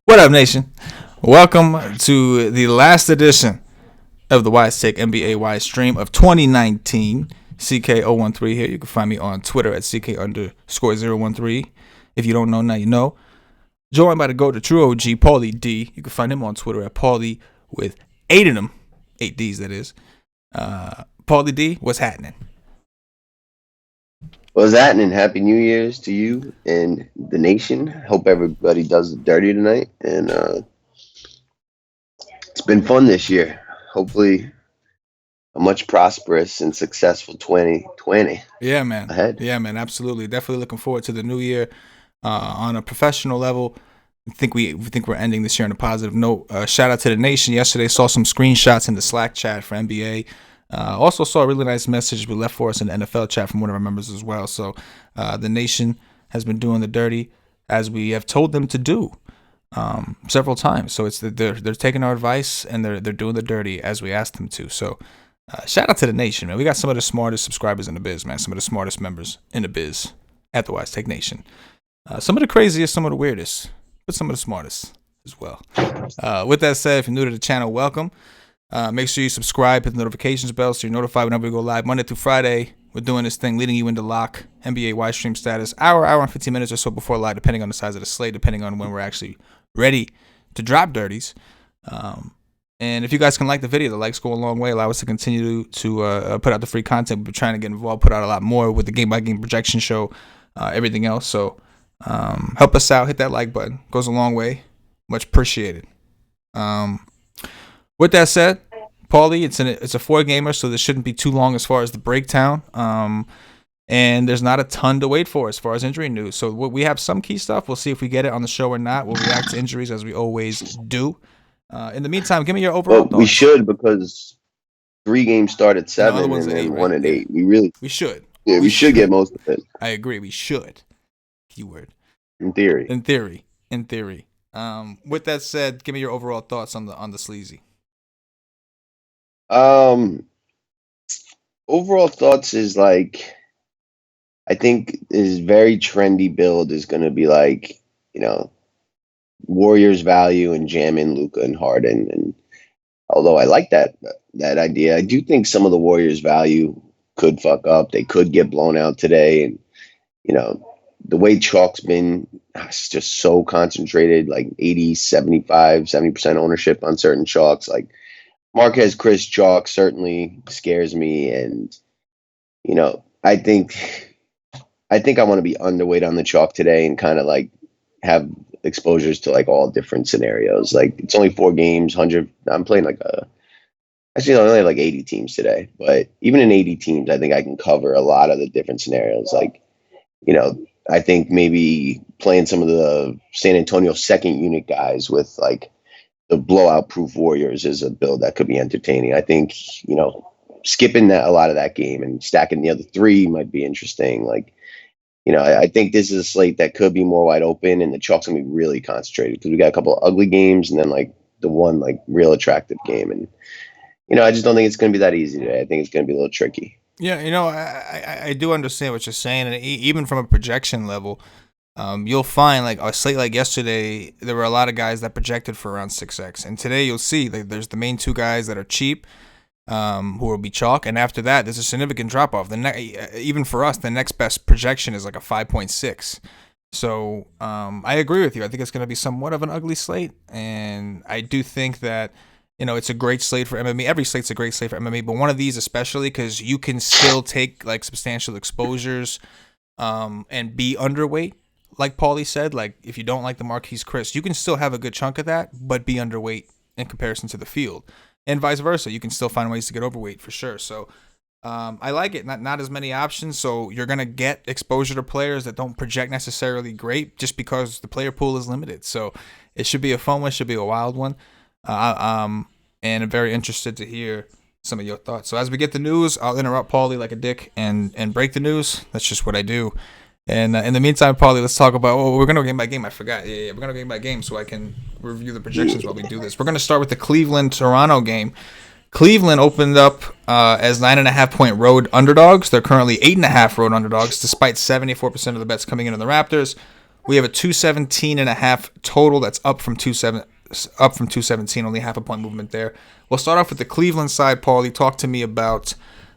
What up, nation? Welcome to the last edition of the WiseTake NBA Wise stream of 2019. CK013 here. You can find me on Twitter at CK_013. If you don't know, now you know. Joined by the GOAT, the true OG, Paulie D. You can find him on Twitter at Paulie with 8 of them. 8 Ds, that is. Paulie D, what's happening? What's happening? Happy New Year's to you and the nation. Hope everybody does it dirty tonight. And it's been fun this year. Hopefully a much prosperous and successful 2020. Yeah, man. Ahead. Yeah, man. Absolutely. Definitely looking forward to the new year. On a professional level, I think we're ending this year on a positive note. Shout out to the nation. Yesterday saw some screenshots in the Slack chat for NBA. Also saw a really nice message we left for us in the NFL chat from one of our members as well. So the nation has been doing the dirty as we have told them to do several times. So it's they're taking our advice and they're doing the dirty as we asked them to. So shout out to the nation, man. We got some of the smartest subscribers in the biz, man. Some of the smartest members in the biz at the WiseTake Nation. Some of the craziest, some of the weirdest, but some of the smartest as well. With that said, if you're new to the channel, welcome. Make sure you subscribe, hit the notifications bell so you're notified whenever we go live Monday through Friday. We're doing this thing, leading you into lock, NBA wide stream status, hour and 15 minutes or so before live, depending on the size of the slate, depending on when we're actually ready to drop dirties. And if you guys can like the video, the likes go a long way, allow us to continue to put out the free content. We've been trying to get involved, put out a lot more with the game-by-game projection show, everything else. So help us out, hit that like button. Goes a long way. Much appreciated. With that said, Paulie, it's a 4-gamer, so this shouldn't be too long as far as the breakdown. And there's not a ton to wait for as far as injury news. So we have some key stuff. We'll see if we get it on the show or not. We'll react to injuries as we always do. In the meantime, give me your overall thoughts. We should, because 3 games start at 7 and then 8, 1 right? at 8. We should. Yeah, we should get most of it. I agree. We should. Keyword. In theory. In theory. With that said, give me your overall thoughts on the sleazy. Overall thoughts is like, I think his very trendy build is going to be like, Warriors value and jam in Luka and Harden. And although I like that idea, I do think some of the Warriors value could fuck up. They could get blown out today. And, the way chalk's been, it's just so concentrated, like 80, 75, 70% ownership on certain chalks. Like, Marquez Chris chalk certainly scares me, and I think I want to be underweight on the chalk today and kind of like have exposures to like all different scenarios. Like, it's only 4 games, 100. I'm playing I only have like 80 teams today, but even in 80 teams, I think I can cover a lot of the different scenarios. Like, I think maybe playing some of the San Antonio second unit guys with like the blowout proof Warriors is a build that could be entertaining. I think, skipping a lot of that game and stacking the other 3 might be interesting. Like, I think this is a slate that could be more wide open, and the chalk's gonna be really concentrated because we got a couple of ugly games and then like the one like real attractive game. And, I just don't think it's going to be that easy today. I think it's going to be a little tricky. Yeah, I do understand what you're saying, and even from a projection level, you'll find like a slate like yesterday, there were a lot of guys that projected for around 6x, and today you'll see there's the main 2 guys that are cheap, who will be chalk, and after that there's a significant drop off. Even for us, the next best projection is like a 5.6. So I agree with you. I think it's going to be somewhat of an ugly slate, and I do think that it's a great slate for MMA. Every slate's a great slate for MMA, but one of these especially because you can still take like substantial exposures and be underweight. Like Paulie said, like if you don't like the Marquise Chris, you can still have a good chunk of that, but be underweight in comparison to the field. And vice versa. You can still find ways to get overweight for sure. So I like it. Not as many options, so you're going to get exposure to players that don't project necessarily great just because the player pool is limited. So it should be a fun one, should be a wild one. And I'm very interested to hear some of your thoughts. So as we get the news, I'll interrupt Paulie like a dick and break the news. That's just what I do. And in the meantime, Paulie, let's talk about. We're gonna go game by game. I forgot. Yeah, we're gonna go game by game so I can review the projections while we do this. We're gonna start with the Cleveland-Toronto game. Cleveland opened up as 9.5-point road underdogs. They're currently 8.5 road underdogs, despite 74% of the bets coming in on the Raptors. We have a 217.5 total. That's up from 217, only half a point movement there. We'll start off with the Cleveland side. Paulie, talk to me about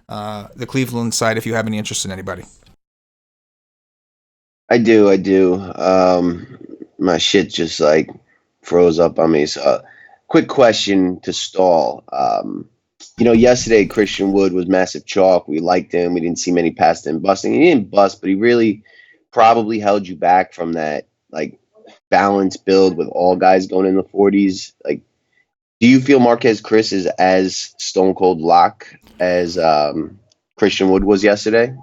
the Cleveland side if you have any interest in anybody. I do. My shit just like froze up on me. So, quick question to stall. Yesterday Christian Wood was massive chalk. We liked him. We didn't see many past him busting. He didn't bust, but he really probably held you back from that like balance build with all guys going in the 40s. Like, do you feel Marquez Chris is as stone cold lock as Christian Wood was yesterday?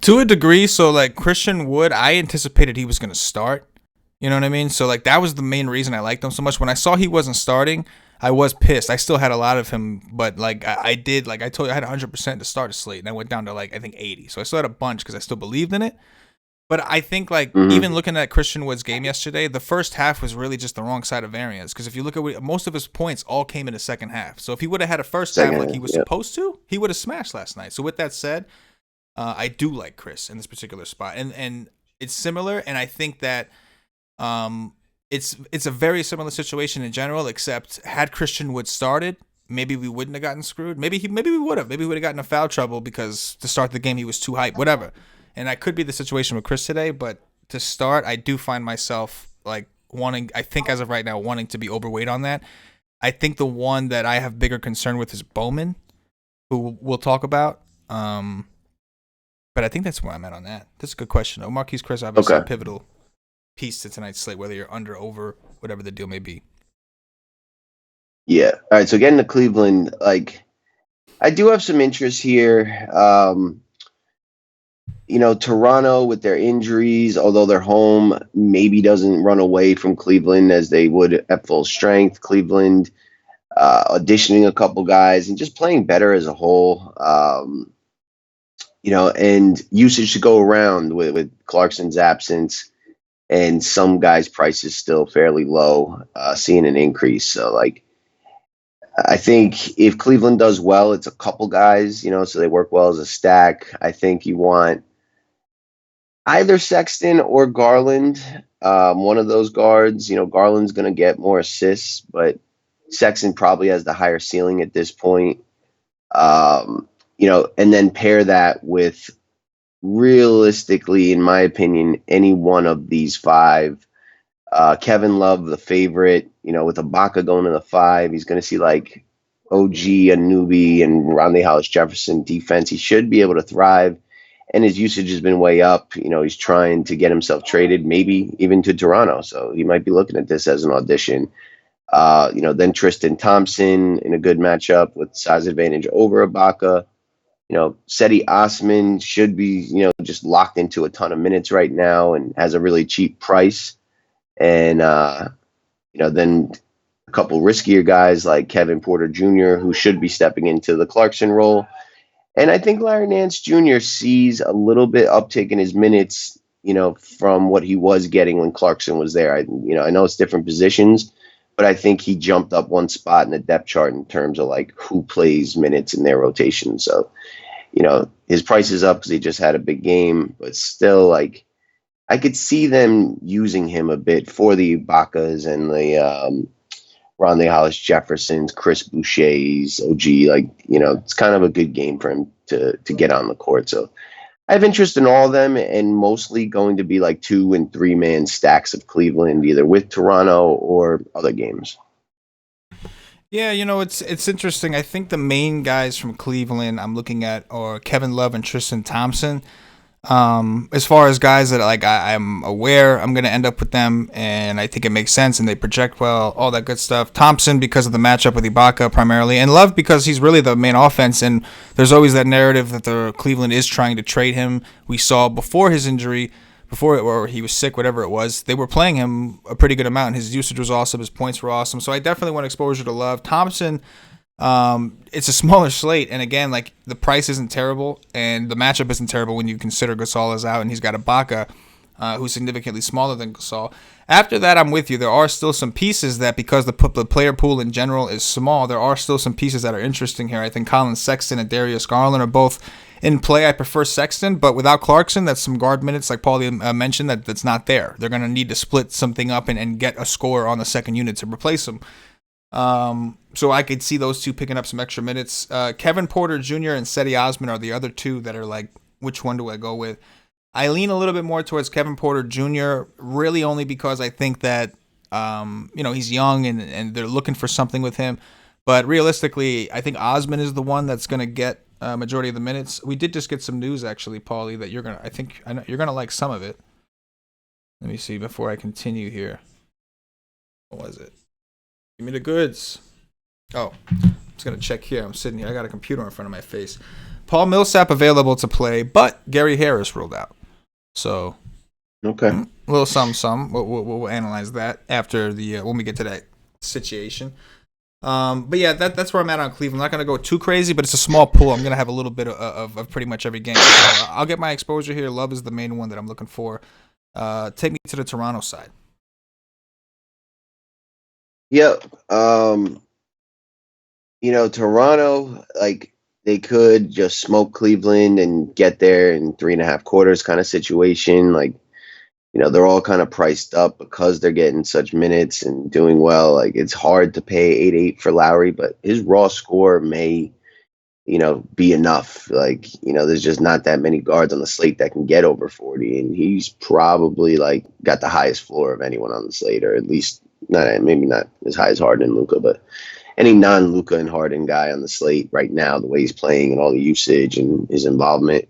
To a degree. So like Christian Wood, I anticipated he was going to start. You know what I mean? So like that was the main reason I liked him so much. When I saw he wasn't starting, I was pissed. I still had a lot of him, but like I did, like I told you, I had 100% to start a slate, and I went down to like I think 80. So I still had a bunch because I still believed in it. But I think like even looking at Christian Wood's game yesterday, the first half was really just the wrong side of variance. Because if you look at most of his points, all came in the second half. So if he would have had a first half like he was supposed to, he would have smashed last night. So with that said, I do like Chris in this particular spot, and it's similar. And I think that it's a very similar situation in general. Except had Christian Wood started, maybe we wouldn't have gotten screwed. Maybe we would have. Maybe we would have gotten in foul trouble because to start the game he was too hyped. Whatever. And that could be the situation with Chris today, but to start, I do find myself like I think as of right now, wanting to be overweight on that. I think the one that I have bigger concern with is Bowman, who we'll talk about. But I think that's where I'm at on that. That's a good question. Marquise Chris, obviously a pivotal piece to tonight's slate, whether you're under, over, whatever the deal may be. Yeah. All right. So getting to Cleveland, like I do have some interest here. Toronto with their injuries, although they're home, maybe doesn't run away from Cleveland as they would at full strength. Cleveland auditioning a couple guys and just playing better as a whole. And usage to go around with Clarkson's absence and some guys' prices still fairly low, seeing an increase. So, like, I think if Cleveland does well, it's a couple guys, so they work well as a stack. I think you want either Sexton or Garland, one of those guards. Garland's going to get more assists, but Sexton probably has the higher ceiling at this point. And then pair that with realistically, in my opinion, any one of these five. Kevin Love, the favorite, with Ibaka going to the 5, he's going to see like OG, Anunoby, and Rondae Hollis-Jefferson defense. He should be able to thrive, and his usage has been way up. He's trying to get himself traded, maybe even to Toronto, so he might be looking at this as an audition. Then Tristan Thompson in a good matchup with size advantage over Ibaka. Seti Osman should be, just locked into a ton of minutes right now and has a really cheap price. And, then a couple riskier guys like Kevin Porter Jr., who should be stepping into the Clarkson role. And I think Larry Nance Jr. sees a little bit uptick in his minutes, from what he was getting when Clarkson was there. I know it's different positions, but I think he jumped up one spot in the depth chart in terms of like who plays minutes in their rotation. So, his price is up because he just had a big game, but still, like, I could see them using him a bit for the Ibaka's and the Rondae Hollis-Jeffersons, Chris Boucher's, OG. Like, it's kind of a good game for him to get on the court. So I have interest in all of them, and mostly going to be like 2 and 3 man stacks of Cleveland, either with Toronto or other games. Yeah, it's interesting. I think the main guys from Cleveland I'm looking at are Kevin Love and Tristan Thompson. As far as guys that like I'm aware I'm going to end up with them, and I think it makes sense and they project well, all that good stuff. Thompson because of the matchup with Ibaka primarily, and Love because he's really the main offense, and there's always that narrative that the Cleveland is trying to trade him. We saw before his injury, or he was sick, whatever it was, they were playing him a pretty good amount. His usage was awesome. His points were awesome. So I definitely want exposure to Love. Thompson, it's a smaller slate. And again, like the price isn't terrible and the matchup isn't terrible when you consider Gasol is out and he's got Ibaka. who's significantly smaller than Gasol. After that, I'm with you. There are still some pieces that, because the player pool in general is small, there are still some pieces that are interesting here. I think Colin Sexton and Darius Garland are both in play. I prefer Sexton, but without Clarkson, that's some guard minutes, like Paulie mentioned, that's not there. They're going to need to split something up and get a scorer on the second unit to replace him. So I could see those two picking up some extra minutes. Kevin Porter Jr. and Cedi Osman are the other two that are like, which one do I go with? I lean a little bit more towards Kevin Porter Jr., really only because I think that, he's young and they're looking for something with him. But realistically, I think Osman is the one that's going to get majority of the minutes. We did just get some news, actually, Paulie, that you're going to like some of it. Let me see before I continue here. What was it? Give me the goods. Oh, I'm just going to check here. I'm sitting here. I got a computer in front of my face. Paul Millsap available to play, but Gary Harris ruled out. So, okay, a little some. We'll analyze that after when we get to that situation. But yeah, that's where I'm at on Cleveland. I'm not gonna go too crazy, but it's a small pool. I'm gonna have a little bit of pretty much every game. So I'll get my exposure here. Love is the main one that I'm looking for. Take me to the Toronto side. Yep. Toronto, like, they could just smoke Cleveland and get there in 3.5 quarters kind of situation. Like, they're all kind of priced up because they're getting such minutes and doing well. Like, it's hard to pay 8-8 for Lowry, but his raw score may, be enough. Like, there's just not that many guards on the slate that can get over 40. And he's probably like got the highest floor of anyone on the slate, or at least maybe not as high as Harden and Luka, but any non-Luka and Harden guy on the slate right now, the way he's playing and all the usage and his involvement.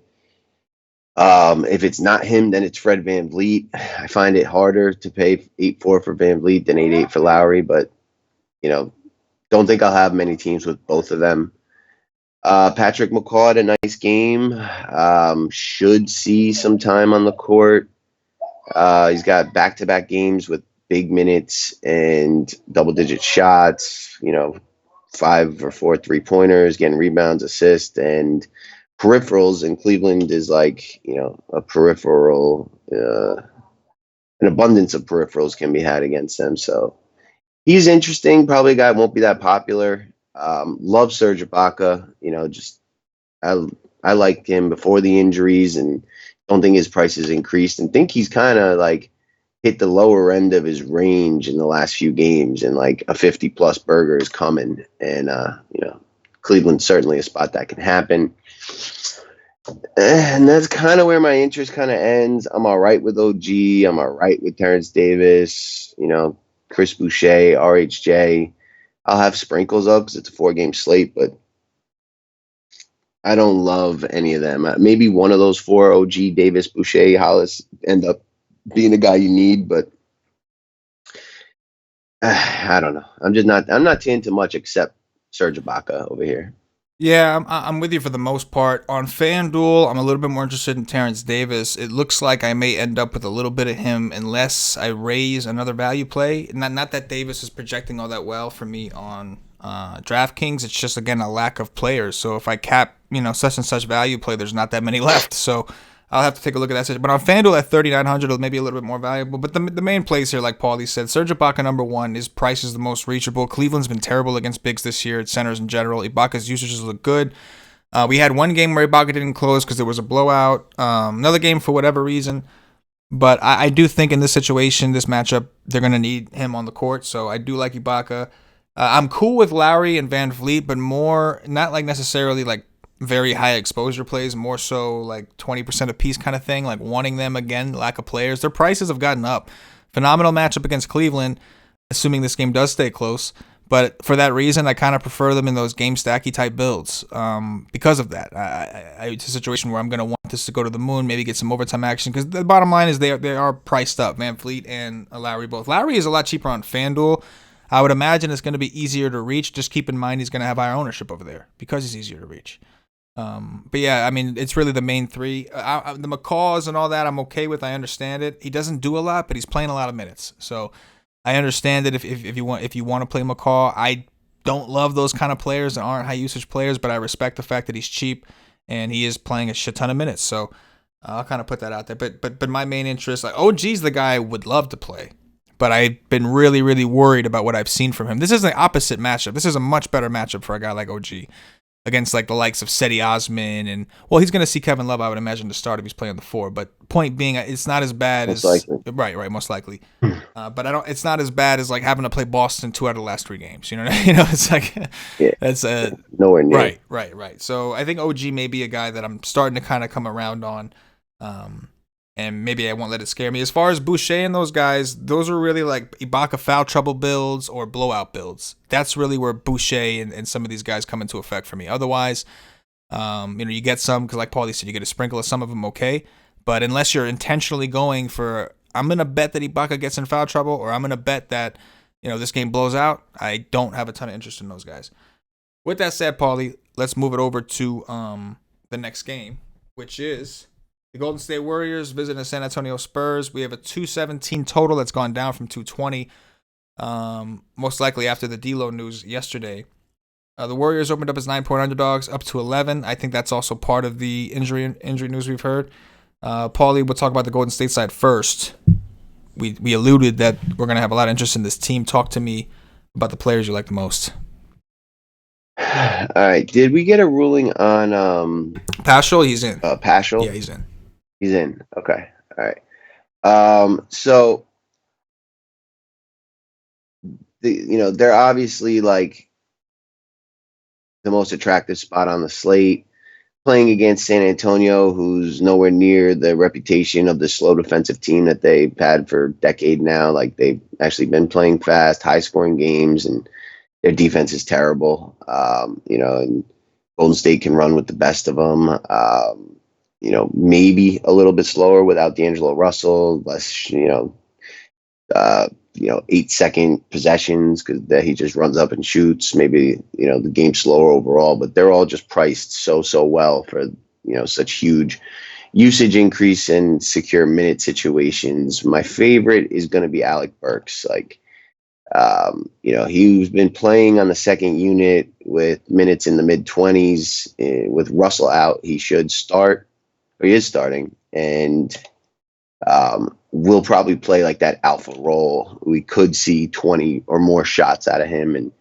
If it's not him, then it's Fred VanVleet. I find it harder to pay 8-4 for VanVleet than 8-8 for Lowry, but don't think I'll have many teams with both of them. Patrick McCaw had a nice game. Should see some time on the court. He's got back-to-back games with big minutes and double-digit shots, 5 or 4 3-pointers, getting rebounds, assists, and peripherals. And Cleveland is like, a peripheral, an abundance of peripherals can be had against them. So he's interesting. Probably a guy won't be that popular. Love Serge Ibaka. I liked him before the injuries and don't think his price has increased, and think he's kind of like hit the lower end of his range in the last few games, and like a 50+ burger is coming. And, Cleveland's certainly a spot that can happen. And that's kind of where my interest kind of ends. I'm all right with OG. I'm all right with Terrence Davis, Chris Boucher, RHJ. I'll have sprinkles up because it's a 4-game slate, but I don't love any of them. Maybe one of those 4, OG, Davis, Boucher, Hollis, end up being the guy you need, but I don't know. I'm not into much except Serge Ibaka over here. Yeah, I'm with you for the most part. On FanDuel, I'm a little bit more interested in Terrence Davis. It looks like I may end up with a little bit of him unless I raise another value play. Not that Davis is projecting all that well for me on DraftKings. It's just, again, a lack of players. So if I cap, such and such value play, there's not that many left. So I'll have to take a look at that. But on FanDuel at 3,900, it'll maybe a little bit more valuable. But the main plays here, like Paulie said, Serge Ibaka number 1. His price is the most reachable. Cleveland's been terrible against bigs this year at centers in general. Ibaka's usages look good. We had one game where Ibaka didn't close because there was a blowout. Another game for whatever reason. But I do think in this situation, this matchup, they're going to need him on the court. So I do like Ibaka. I'm cool with Lowry and VanVleet, but more, not like necessarily like very high exposure plays, more so like 20% a piece kind of thing, like wanting them again, lack of players. Their prices have gotten up. Phenomenal matchup against Cleveland, assuming this game does stay close. But for that reason, I kind of prefer them in those game stacky type builds because of that. It's a situation where I'm going to want this to go to the moon, maybe get some overtime action, because the bottom line is they are priced up, VanVleet and Lowry both. Lowry is a lot cheaper on FanDuel. I would imagine it's going to be easier to reach. Just keep in mind he's going to have higher ownership over there because he's easier to reach. But yeah, I mean, it's really the main 3. The McCaws and all that I'm okay with. I understand it. He doesn't do a lot, but he's playing a lot of minutes. So I understand it if you want to play McCaw. I don't love those kind of players that aren't high usage players, but I respect the fact that he's cheap and he is playing a shit ton of minutes. So I'll kind of put that out there. But my main interest, like OG's the guy I would love to play, but I've been really really worried about what I've seen from him. This is the opposite matchup. This is a much better matchup for a guy like OG against like the likes of Seti Osman and well, he's going to see Kevin Love, I would imagine, to start if he's playing the 4. But point being, it's not as bad Most as likely. right, most likely. But I don't. It's not as bad as like having to play Boston 2 out of the last 3 games. You know, you know, it's like Yeah, that's nowhere near. right. So I think OG may be a guy that I'm starting to kind of come around on. And maybe I won't let it scare me. As far as Boucher and those guys, those are really like Ibaka foul trouble builds or blowout builds. That's really where Boucher and some of these guys come into effect for me. Otherwise, you get some, because like Paulie said, you get a sprinkle of some of them, okay. But unless you're intentionally going for, I'm going to bet that Ibaka gets in foul trouble, or I'm going to bet that, this game blows out, I don't have a ton of interest in those guys. With that said, Paulie, let's move it over to the next game, which is the Golden State Warriors visiting the San Antonio Spurs. We have a 217 total that's gone down from 220, most likely after the D'Lo news yesterday. The Warriors opened up as 9-point underdogs, up to 11. I think that's also part of the injury news we've heard. Paulie, we'll talk about the Golden State side first. We alluded that we're going to have a lot of interest in this team. Talk to me about the players you like the most. All right. Did we get a ruling on Paschal? He's in. Paschal? Yeah, he's in. He's in. Okay. All right. So they're obviously like the most attractive spot on the slate, playing against San Antonio, who's nowhere near the reputation of the slow defensive team that they've had for a decade now. Like, they've actually been playing fast, high scoring games, and their defense is terrible. And Golden State can run with the best of them. Maybe a little bit slower without D'Angelo Russell, less, 8-second possessions because he just runs up and shoots. Maybe, the game's slower overall, but they're all just priced so well for, such huge usage increase and secure minute situations. My favorite is going to be Alec Burks. He's been playing on the second unit with minutes in the mid-20s. With Russell out, he should start, or he is starting, and will probably play like that alpha role. We could see 20 or more shots out of him, and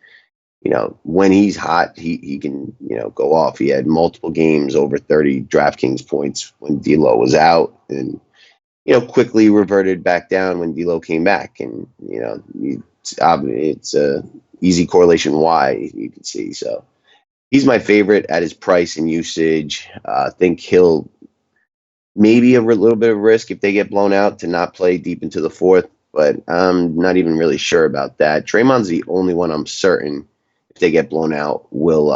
when he's hot, he can go off. He had multiple games over 30 DraftKings points when D'Lo was out, and quickly reverted back down when D'Lo came back, and it's a easy correlation why you can see. So he's my favorite at his price and usage. I think he'll maybe a little bit of risk if they get blown out to not play deep into the 4th, but I'm not even really sure about that. Draymond's the only one I'm certain if they get blown out will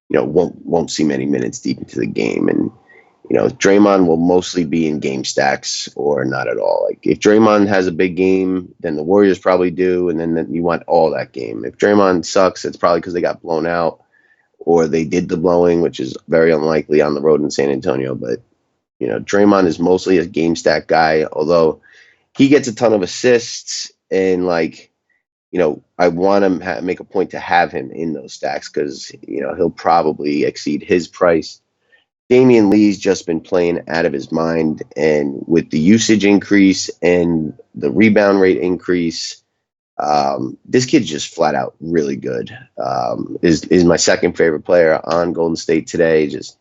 won't see many minutes deep into the game. And Draymond will mostly be in game stacks or not at all. Like, if Draymond has a big game, then the Warriors probably do, and then you want all that game. If Draymond sucks, it's probably because they got blown out or they did the blowing, which is very unlikely on the road in San Antonio. But Draymond is mostly a game stack guy, although he gets a ton of assists, and I want to make a point to have him in those stacks because he'll probably exceed his price. Damian Lee's just been playing out of his mind, and with the usage increase and the rebound rate increase, this kid's just flat out really good. Is my second favorite player on Golden State today. Just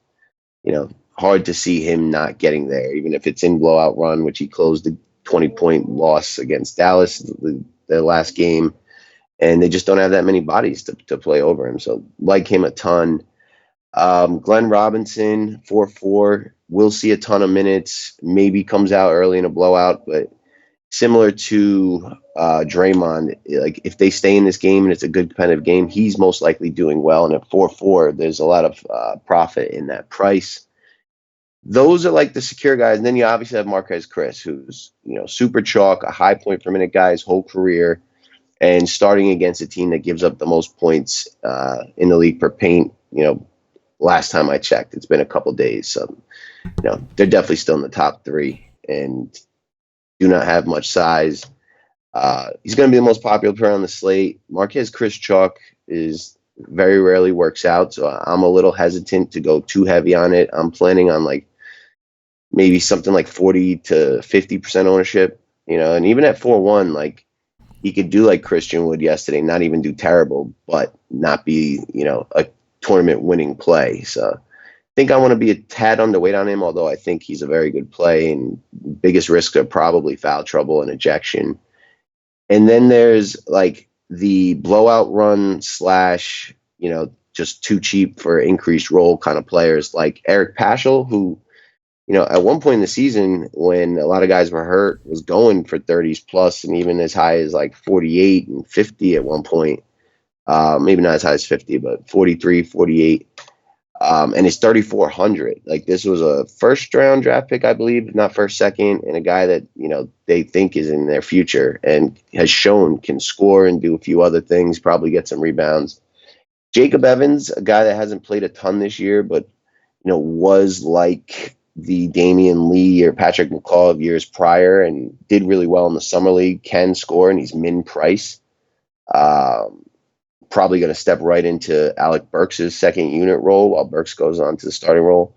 hard to see him not getting there, even if it's in blowout run, which he closed the 20-point loss against Dallas the last game, and they just don't have that many bodies to play over him. So like him a ton. Glenn Robinson, 4-4, will see a ton of minutes, maybe comes out early in a blowout, but similar to Draymond, like, if they stay in this game and it's a good competitive game, he's most likely doing well. And at 4-4, there's a lot of profit in that price. Those are like the secure guys. And then you obviously have Marquez Chris, who's, super chalk, a high point per minute guy his whole career, and starting against a team that gives up the most points in the league per paint. Last time I checked, it's been a couple days. So, they're definitely still in the top 3 and do not have much size. He's going to be the most popular player on the slate. Marquez Chris chalk is very rarely works out, so I'm a little hesitant to go too heavy on it. I'm planning on maybe something like 40 to 50% ownership, and even at 4-1, like he could do like Christian would yesterday, not even do terrible, but not be, a tournament winning play. So I think I want to be a tad underweight on him, although I think he's a very good play, and biggest risks are probably foul trouble and ejection. And then there's like the blowout run slash, just too cheap for increased role kind of players like Eric Paschal, who, at one point in the season when a lot of guys were hurt, was going for 30s plus and even as high as like 48 and 50 at one point. Maybe not as high as 50, but 43, 48. And it's 3,400. Like, this was a first round draft pick, I believe, not first, second, and a guy that, they think is in their future and has shown can score and do a few other things, probably get some rebounds. Jacob Evans, a guy that hasn't played a ton this year, but, was like the Damian Lee or Patrick McCaw of years prior and did really well in the summer league, can score, and he's min price. Probably going to step right into Alec Burks' second unit role while Burks goes on to the starting role.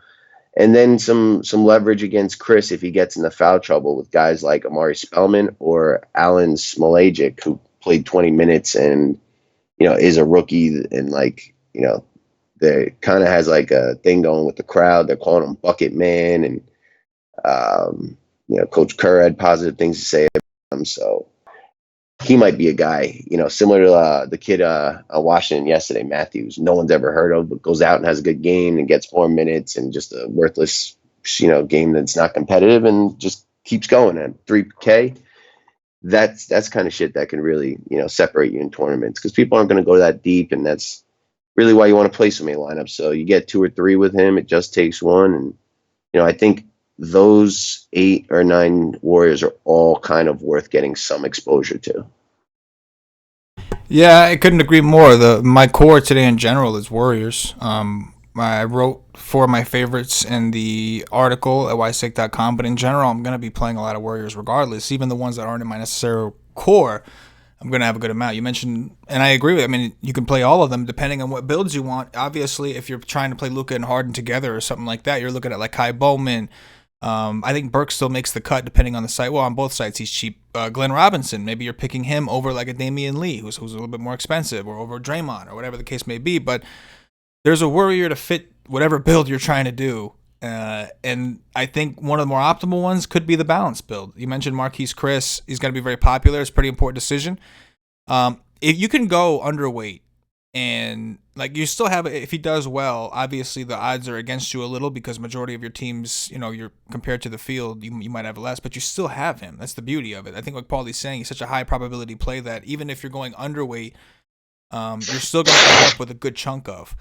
And then some leverage against Chris if he gets into foul trouble with guys like Amari Spellman or Alan Smolajic, who played 20 minutes and, is a rookie and they kind of has like a thing going with the crowd. They're calling him Bucket Man. And, Coach Kerr had positive things to say about him. So he might be a guy, similar to the kid Washington yesterday, Matthews. No one's ever heard of, but goes out and has a good game and gets 4 minutes and just a worthless, game that's not competitive and just keeps going at 3K. That's kind of shit that can really, separate you in tournaments because people aren't going to go that deep, and that's really why you want to play so many lineups. So you get 2 or 3 with him. It just takes one, and I think those 8 or 9 Warriors are all kind of worth getting some exposure to. Yeah, I couldn't agree more. My core today in general is Warriors. I wrote 4 of my favorites in the article at WiseTake.com, but in general, I'm going to be playing a lot of Warriors regardless. Even the ones that aren't in my necessary core, I'm going to have a good amount. You mentioned, and I agree with it. I mean, you can play all of them depending on what builds you want. Obviously, if you're trying to play Luka and Harden together or something like that, you're looking at like Kai Bowman. I think Burke still makes the cut depending on the site. Well, on both sites, he's cheap. Glenn Robinson, maybe you're picking him over like a Damian Lee, who's a little bit more expensive, or over Draymond, or whatever the case may be. But there's a Warrior to fit whatever build you're trying to do. And I think one of the more optimal ones could be the balanced build. You mentioned Marquise Chris. He's going to be very popular. It's a pretty important decision. If you can go underweight, and like you still have, if he does well, obviously the odds are against you a little because majority of your teams, you're compared to the field, you might have less, but you still have him. That's the beauty of it. I think what Paulie's saying, he's such a high probability play that even if you're going underweight, you're still going to end up with a good chunk of.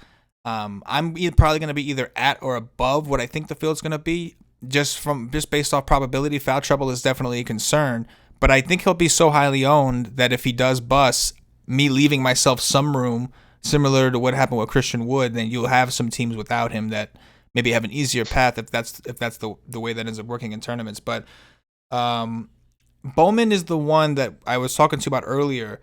I'm probably going to be either at or above what I think the field's going to be, just based off probability. Foul trouble is definitely a concern, but I think he'll be so highly owned that if he does bust, me leaving myself some room, similar to what happened with Christian Wood, then you'll have some teams without him that maybe have an easier path if that's the way that ends up working in tournaments. But Bowman is the one that I was talking to about earlier.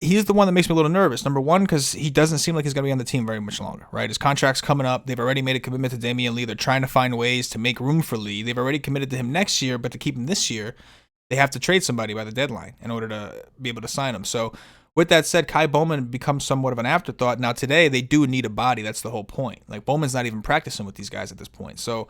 He's the one that makes me a little nervous. Number one, because he doesn't seem like he's going to be on the team very much longer, right? His contract's coming up. They've already made a commitment to Damian Lee. They're trying to find ways to make room for Lee. They've already committed to him next year, but to keep him this year, they have to trade somebody by the deadline in order to be able to sign him. So with that said, Kai Bowman becomes somewhat of an afterthought. Now today, they do need a body. That's the whole point. Like, Bowman's not even practicing with these guys at this point. So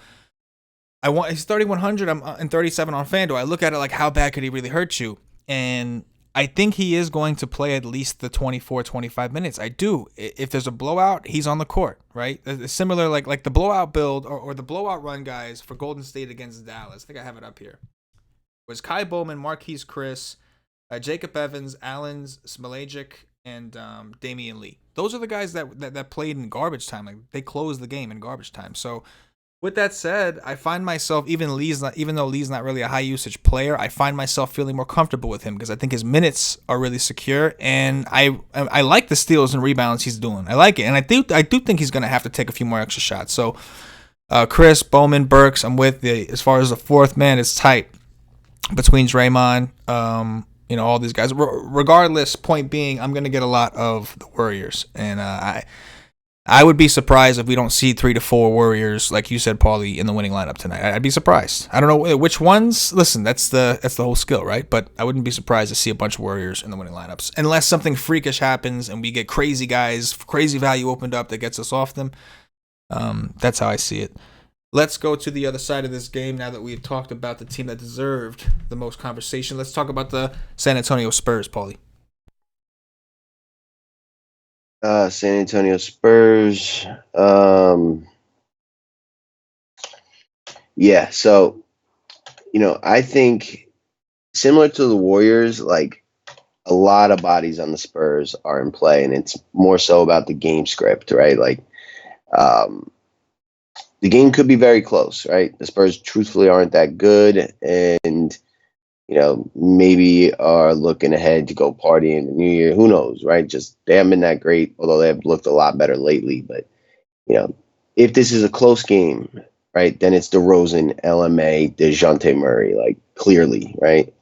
he's 3,100. I'm in 37 on FanDuel. I look at it like, how bad could he really hurt you? And I think he is going to play at least the 24, 25 minutes. I do. If there's a blowout, he's on the court, right? Similar, like the blowout build or the blowout run guys for Golden State against Dallas. I think I have it up here. It was Kai Bowman, Marquise Chris, Jacob Evans, Alan Smolajic, and Damian Lee. Those are the guys that played in garbage time. Like, they closed the game in garbage time. So with that said, I find myself, even though Lee's not really a high usage player, I find myself feeling more comfortable with him because I think his minutes are really secure, and I like the steals and rebounds he's doing. I like it, and I do think he's going to have to take a few more extra shots. So Chris, Bowman, Burks, I'm with you. As far as the fourth man, it's tight between Draymond, all these guys. Regardless, point being, I'm going to get a lot of the Warriors, and I I would be surprised if we don't see 3 to 4 Warriors, like you said, Paulie, in the winning lineup tonight. I'd be surprised. I don't know which ones. Listen, that's the whole skill, right? But I wouldn't be surprised to see a bunch of Warriors in the winning lineups, unless something freakish happens and we get crazy guys, crazy value opened up that gets us off them. That's how I see it. Let's go to the other side of this game now that we've talked about the team that deserved the most conversation. Let's talk about the San Antonio Spurs, Paulie. San Antonio Spurs. Yeah, so I think similar to the Warriors, like a lot of bodies on the Spurs are in play, and it's more so about the game script, right? Like, the game could be very close, right? The Spurs truthfully aren't that good, and maybe are looking ahead to go party in the new year. Who knows, right? Just they haven't been that great, although they have looked a lot better lately. But if this is a close game, right, then it's DeRozan, LMA, DeJounte Murray, like clearly, right?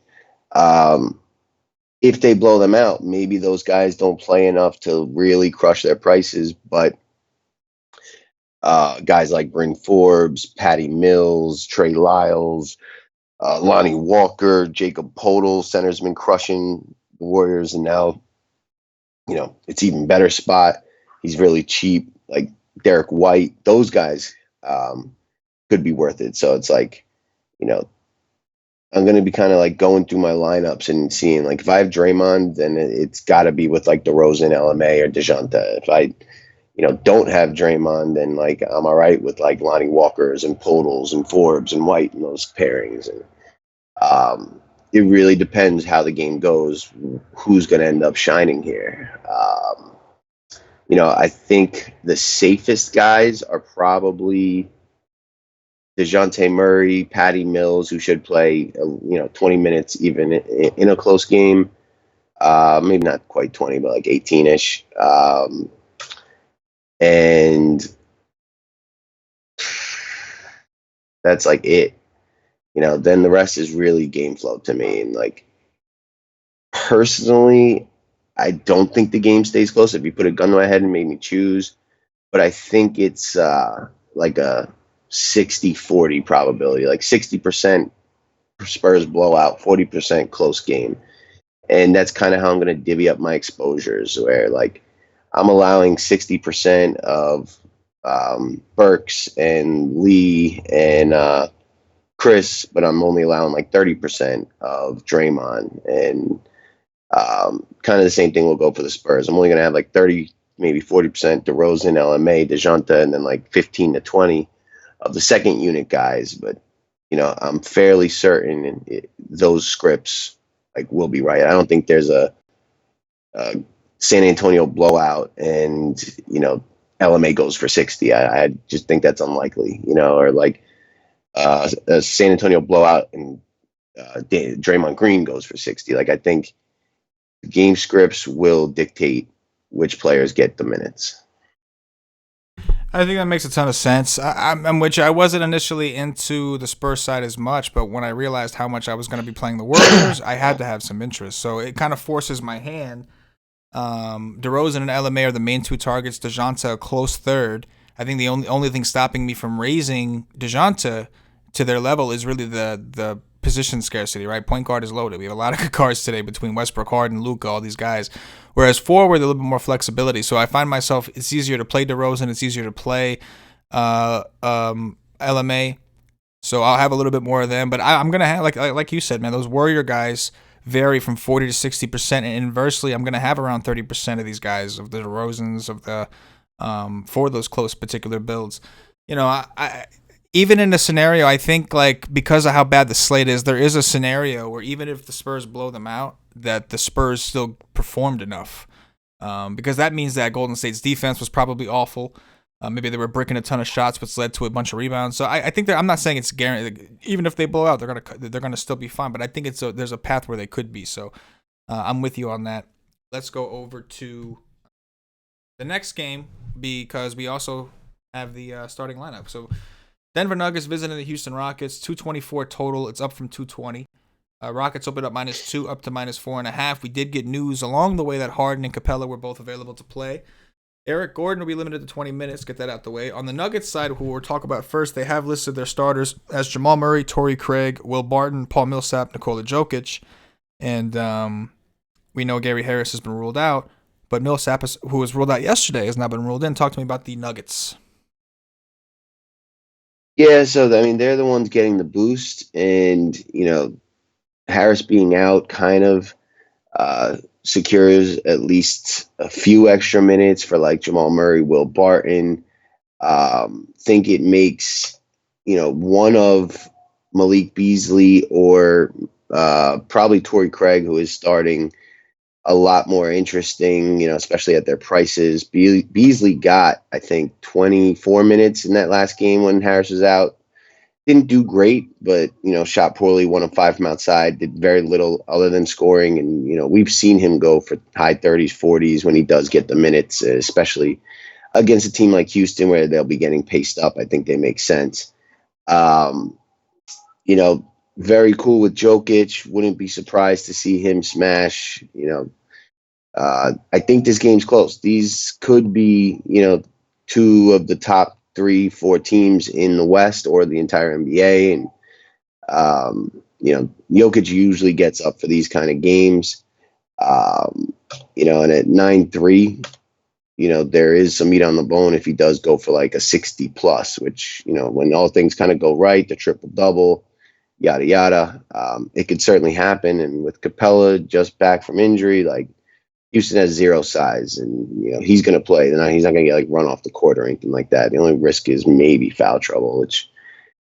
If they blow them out, maybe those guys don't play enough to really crush their prices, but guys like Bryn Forbes, Patty Mills, Trey Lyles, Lonnie Walker, Jacob Podol, center's been crushing the Warriors, and now, it's even better spot. He's really cheap, like Derek White. Those guys could be worth it. So it's like, I'm going to be kind of like going through my lineups and seeing, like, if I have Draymond, then it's got to be with like DeRozan, LMA, or DeJounte. If I don't have Draymond, then like I'm all right with like Lonnie Walkers and Podals and Forbes and White and those pairings. And it really depends how the game goes, who's going to end up shining here. I think the safest guys are probably DeJounte Murray, Patty Mills, who should play 20 minutes even in a close game. Maybe not quite 20, but like 18-ish. And that's like it. Then the rest is really game flow to me. And like, personally, I don't think the game stays close. If you put a gun to my head and made me choose, but I think it's like a 60-40 probability, like 60% Spurs blowout, 40% close game. And that's kind of how I'm going to divvy up my exposures, where like I'm allowing 60% of Burks and Lee and Chris, but I'm only allowing like 30% of Draymond. And kind of the same thing will go for the Spurs. I'm only going to have like 30, maybe 40% DeRozan, LMA, DeJounte, and then like 15 to 20 of the second unit guys. But, I'm fairly certain those scripts like will be right. I don't think there's a San Antonio blowout and, LMA goes for 60. I just think that's unlikely, or like a San Antonio blowout and Draymond Green goes for 60. Like, I think game scripts will dictate which players get the minutes. I think that makes a ton of sense. I wasn't initially into the Spurs side as much, but when I realized how much I was going to be playing the Warriors, I had to have some interest. So it kind of forces my hand. DeRozan and LMA are the main two targets. DeJounte a close third. I think the only thing stopping me from raising DeJounte to their level is really the position scarcity, right? Point guard is loaded. We have a lot of good cards today between Westbrook, Harden, Luka, all these guys. Whereas forward, a little bit more flexibility. So I find myself, it's easier to play DeRozan. It's easier to play LMA. So I'll have a little bit more of them. But I'm going to have, like you said, man, those Warrior guys vary from 40 to 60%. And inversely, I'm going to have around 30% of these guys, of the DeRozans, of the for those close particular builds. I even in the scenario, I think, like, because of how bad the slate is, there is a scenario where even if the Spurs blow them out, that the Spurs still performed enough. Because that means that Golden State's defense was probably awful. Maybe they were bricking a ton of shots, which led to a bunch of rebounds. So I think I'm not saying it's guaranteed. Even if they blow out, they're gonna still be fine. But I think there's a path where they could be. So I'm with you on that. Let's go over to the next game because we also have the starting lineup. So Denver Nuggets visiting the Houston Rockets, 224 total. It's up from 220. Rockets opened up -2 up to -4.5. We did get news along the way that Harden and Capella were both available to play. Eric Gordon will be limited to 20 minutes. Get that out the way. On the Nuggets side, who we'll talk about first, they have listed their starters as Jamal Murray, Torrey Craig, Will Barton, Paul Millsap, Nikola Jokic. And we know Gary Harris has been ruled out. But Millsap, who was ruled out yesterday, has now been ruled in. Talk to me about the Nuggets. Yeah, so I mean, they're the ones getting the boost, and Harris being out kind of secures at least a few extra minutes for like Jamal Murray, Will Barton. Think it makes one of Malik Beasley or probably Torrey Craig, who is starting, a lot more interesting, especially at their prices. Beasley got, I think, 24 minutes in that last game when Harris was out. Didn't do great, but, shot poorly, 1 of 5 from outside, did very little other than scoring. And, we've seen him go for high 30s, 40s when he does get the minutes, especially against a team like Houston where they'll be getting paced up. I think they make sense. Very cool with Jokic. Wouldn't be surprised to see him smash. I think this game's close. These could be, two of the top 3-4 teams in the West or the entire NBA. And, Jokic usually gets up for these kind of games. And at 9-3, there is some meat on the bone if he does go for like a 60 plus, which, when all things kind of go right, the triple double, yada, yada, it could certainly happen. And with Capella just back from injury, like, Houston has zero size, and he's going to play. He's not going to get run off the court or anything like that. The only risk is maybe foul trouble, which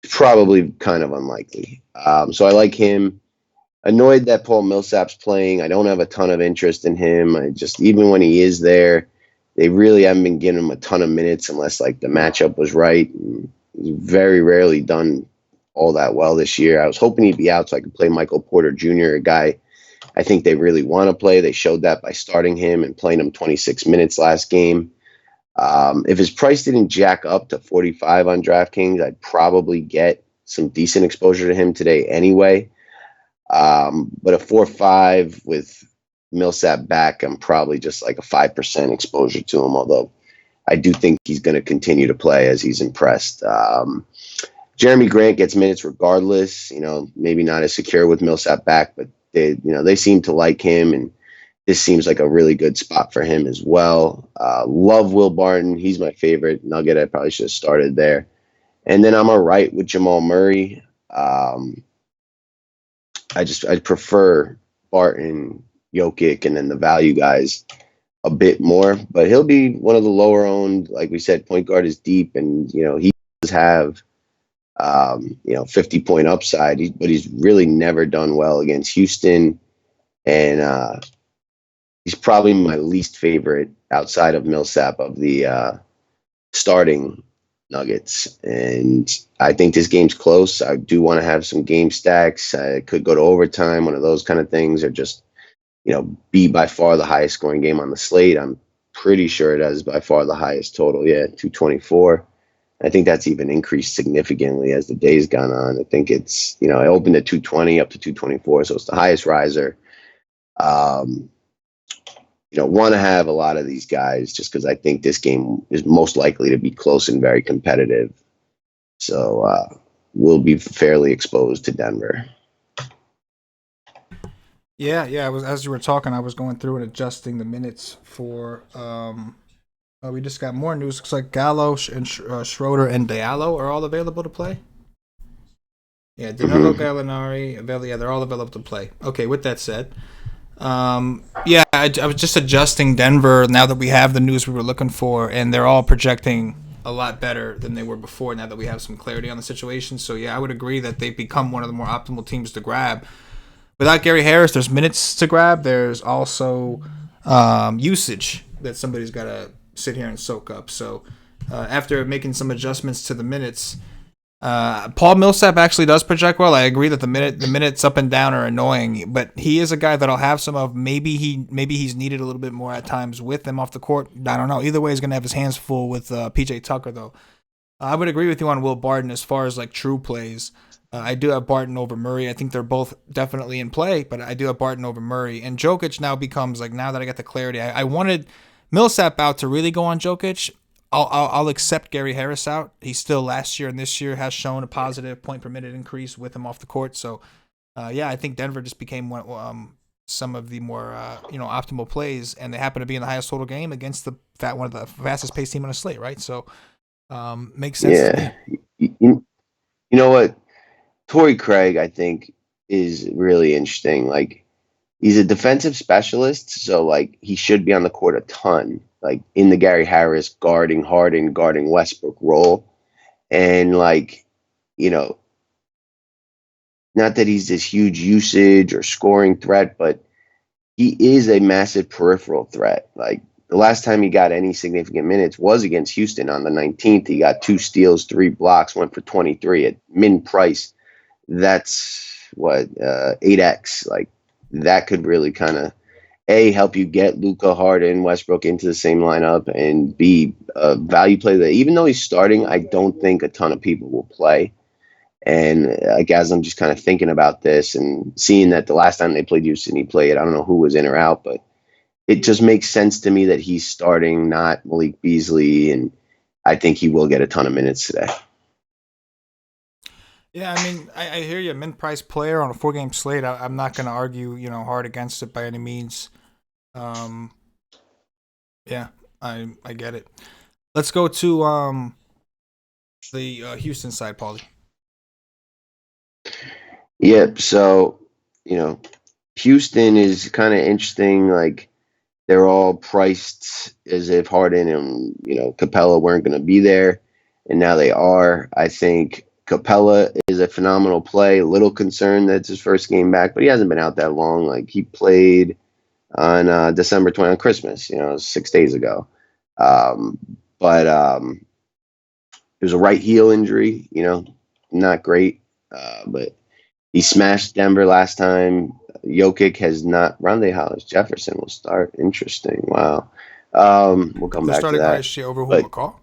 is probably kind of unlikely. So I like him. Annoyed that Paul Millsap's playing. I don't have a ton of interest in him. Even when he is there, they really haven't been giving him a ton of minutes unless the matchup was right. And he's very rarely done all that well this year. I was hoping he'd be out so I could play Michael Porter Jr., a guy I think they really want to play. They showed that by starting him and playing him 26 minutes last game. If his price didn't jack up to 45 on DraftKings, I'd probably get some decent exposure to him today anyway. But a 4-5 with Millsap back, I'm probably just like a 5% exposure to him, although I do think he's going to continue to play as he's impressed. Jeremy Grant gets minutes regardless, maybe not as secure with Millsap back, but they seem to like him, and this seems like a really good spot for him as well. Love Will Barton. He's my favorite Nugget. I probably should have started there. And then I'm all right with Jamal Murray. I prefer Barton, Jokic, and then the value guys a bit more. But he'll be one of the lower owned. Like we said, point guard is deep, and he does have 50-point upside, but he's really never done well against Houston. And he's probably my least favorite outside of Millsap of the starting Nuggets. And I think this game's close. I do want to have some game stacks. I could go to overtime, one of those kind of things, or just, be by far the highest scoring game on the slate. I'm pretty sure it has by far the highest total. Yeah, 224. I think that's even increased significantly as the day's gone on. I think it's, it opened at 220 up to 224. So it's the highest riser. Want to have a lot of these guys just because I think this game is most likely to be close and very competitive. So we'll be fairly exposed to Denver. Yeah. As you were talking, I was going through and adjusting the minutes for we just got more news. Looks like Gallo and Schroeder and Diallo are all available to play. Yeah, Danilo Gallinari, they're all available to play. Okay, with that said, I was just adjusting Denver now that we have the news we were looking for, and they're all projecting a lot better than they were before now that we have some clarity on the situation. So, yeah, I would agree that they've become one of the more optimal teams to grab. Without Gary Harris, there's minutes to grab. There's also usage that somebody's got to sit here and soak up. So after making some adjustments to the minutes, Paul Millsap actually does project well. I agree that the minutes up and down are annoying, but he is a guy that I'll have some of. Maybe he's needed a little bit more at times with him off the court. I don't know. Either way, he's going to have his hands full with PJ Tucker, though. I would agree with you on Will Barton as far as true plays. I do have Barton over Murray. I think they're both definitely in play, but I do have Barton over Murray. And Jokic now becomes now that I got the clarity, I wanted Millsap out to really go on Jokic. I'll accept Gary Harris out. He still last year and this year has shown a positive point per minute increase with him off the court. So, yeah, I think Denver just became some of the more optimal plays, and they happen to be in the highest total game against one of the fastest paced team on the slate, right? So, makes sense to Yeah. me. You know what? Torrey Craig, I think, is really interesting. Like, he's a defensive specialist, so like he should be on the court a ton, like in the Gary Harris guarding Harden, guarding Westbrook role. And like, you know, not that he's this huge usage or scoring threat, but he is a massive peripheral threat. Like the last time he got any significant minutes was against Houston on the 19th. He got 2 steals, 3 blocks, went for 23 at min price. That's what 8x. Like that could really kind of help you get Luka, Harden, Westbrook into the same lineup, and B, a value play that even though he's starting, I don't think a ton of people will play. And like as I'm just kind of thinking about this and seeing that the last time they played Houston, he played, I don't know who was in or out, but it just makes sense to me that he's starting, not Malik Beasley, and I think he will get a ton of minutes today. Yeah, I mean, I hear you. Min price player on a 4 game slate. I'm not going to argue, hard against it by any means. Um, yeah, I get it. Let's go to the Houston side, Paulie. Yep. So, Houston is kind of interesting. Like they're all priced as if Harden and, Capella weren't going to be there. And now they are. I think Capella is a phenomenal play. A little concerned that it's his first game back, but he hasn't been out that long. Like he played on December 20th, on Christmas, 6 days ago. But it was a right heel injury, not great. But he smashed Denver last time. Jokic has not. Rondae Hollis Jefferson will start. Interesting. Wow. We'll come They're back to starting that. Rice over who, But McCall?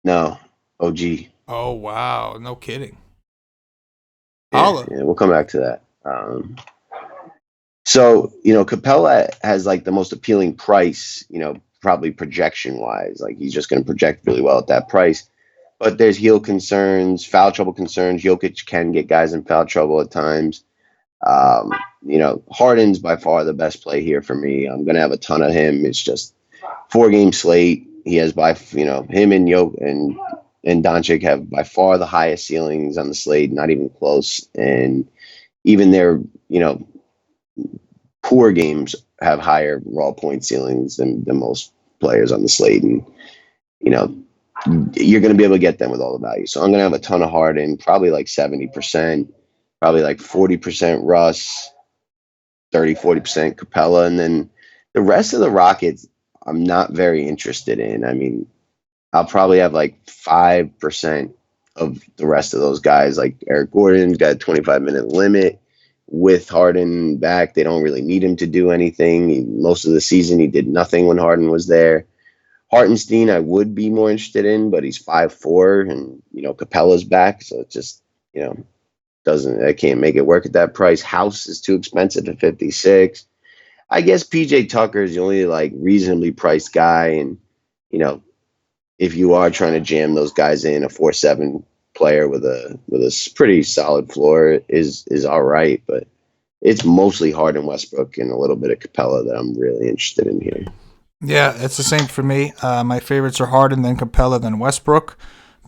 no, OG. Oh, wow. No kidding. Yeah, Holla. we'll come back to that. So, Capella has like the most appealing price, probably projection wise. Like he's just going to project really well at that price. But there's heel concerns, foul trouble concerns. Jokic can get guys in foul trouble at times. Harden's by far the best play here for me. I'm going to have a ton of him. It's just 4 game slate. He has him and and Doncic have by far the highest ceilings on the slate, not even close. And even their, poor games have higher raw point ceilings than most players on the slate. And, you're going to be able to get them with all the value. So I'm going to have a ton of Harden, probably like 70%, probably like 40% Russ, 40% Capella. And then the rest of the Rockets, I'm not very interested in. I mean, I'll probably have like 5% of the rest of those guys. Like Eric Gordon's got a 25-minute limit. With Harden back, they don't really need him to do anything. Most of the season, he did nothing when Harden was there. Hartenstein, I would be more interested in, but he's 5'4", and Capella's back, so it just I can't make it work at that price. House is too expensive at 56. I guess PJ Tucker is the only like reasonably priced guy, and if you are trying to jam those guys in, a 4-7 player with a pretty solid floor is all right, but it's mostly Harden, Westbrook, and a little bit of Capella that I'm really interested in here. Yeah, it's the same for me. My favorites are Harden, then Capella, then Westbrook.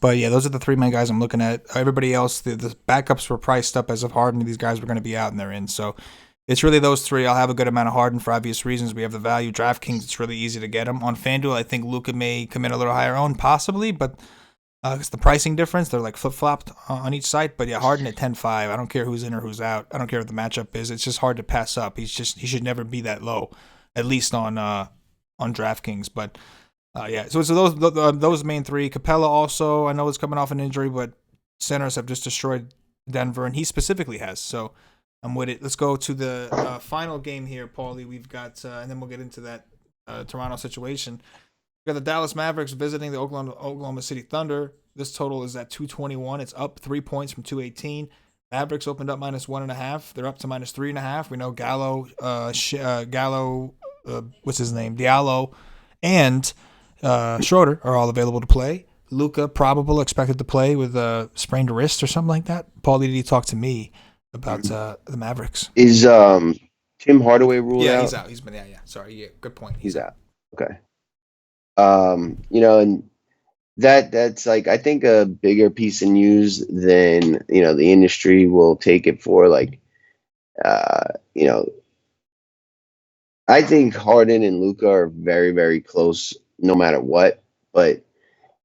But yeah, those are the 3 main guys I'm looking at. Everybody else, the backups were priced up as if Harden and these guys were going to be out and they're in. So it's really those 3. I'll have a good amount of Harden for obvious reasons. We have the value. DraftKings, it's really easy to get him. On FanDuel, I think Luka may come in a little higher owned, possibly, but it's the pricing difference. They're like flip-flopped on each site. But yeah, Harden at 10-5. I don't care who's in or who's out. I don't care what the matchup is. It's just hard to pass up. He should never be that low, at least on DraftKings. But yeah, so those main 3. Capella also, I know is coming off an injury, but centers have just destroyed Denver, and he specifically has. So I'm with it. Let's go to the final game here, Paulie. We've got, and then we'll get into that Toronto situation. We got the Dallas Mavericks visiting the Oklahoma City Thunder. This total is at 221. It's up 3 points from 218. Mavericks opened up -1.5. They're up to -3.5. We know Gallo what's his name, Diallo, and Schroeder are all available to play. Luka probable expected to play with a sprained wrist or something like that. Paulie D talked to me about the Mavericks. Is Tim Hardaway ruled Yeah, out? he's out. He's been yeah. Sorry, yeah, good point. He's out. Okay. And that's like I think a bigger piece of news than the industry will take it for. Like, uh, you know, I think Harden and Luca are very, very close, no matter what. But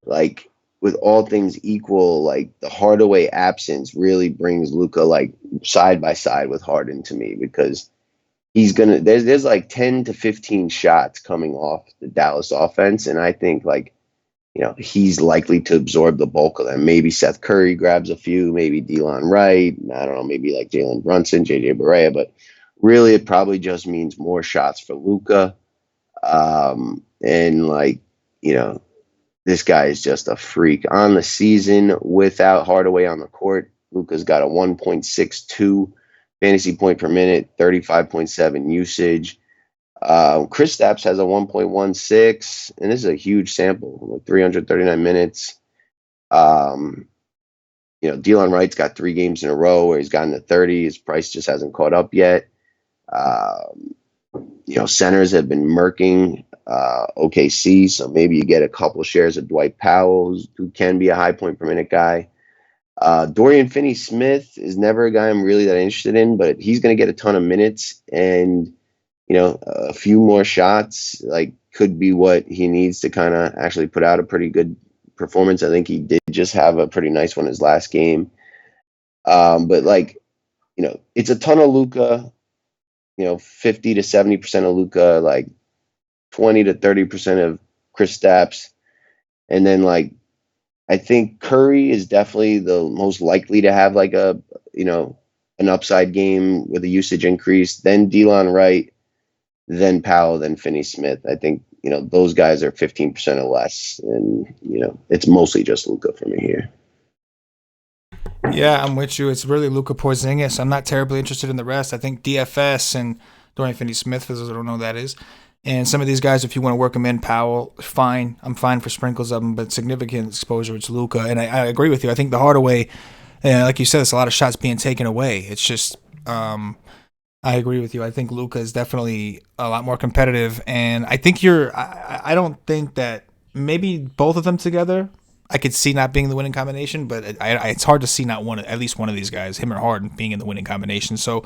like with all things equal, like the Hardaway absence really brings Luca like side by side with Harden to me because he's gonna there's like 10 to 15 shots coming off the Dallas offense, and I think like he's likely to absorb the bulk of them. Maybe Seth Curry grabs a few, maybe Delon Wright, I don't know, maybe like Jalen Brunson, JJ Barea, but really it probably just means more shots for Luca. And like, this guy is just a freak. On the season, without Hardaway on the court, Luka's got a 1.62 fantasy point per minute, 35.7 usage. Kristaps has a 1.16, and this is a huge sample, like 339 minutes. Delon Wright's got 3 games in a row where he's gotten to 30. His price just hasn't caught up yet. Centers have been murking OKC, so maybe you get a couple shares of Dwight Powell, who can be a high point per minute guy. Dorian Finney-Smith is never a guy I'm really that interested in, but he's going to get a ton of minutes, and a few more shots like could be what he needs to kind of actually put out a pretty good performance. I think he did just have a pretty nice one his last game. But like, it's a ton of Luka, 50 to 70% of Luka, like 20 to 30% of Kristaps. And then like, I think Curry is definitely the most likely to have like an upside game with a usage increase, then Delon Wright, then Powell, then Finney-Smith. I think, those guys are 15% or less. And, it's mostly just Luka for me here. Yeah, I'm with you. It's really Luka Porzingis. I'm not terribly interested in the rest. I think DFS and Dorian Finney-Smith, for those that don't know who that is. And some of these guys, if you want to work them in, Powell, fine. I'm fine for sprinkles of them, but significant exposure, it's Luka. And I agree with you. I think the Hardaway, like you said, there's a lot of shots being taken away. It's just, I agree with you. I think Luka is definitely a lot more competitive. And I think I don't think that maybe both of them together, I could see not being the winning combination, but it's hard to see not at least one of these guys, him or Harden, being in the winning combination. So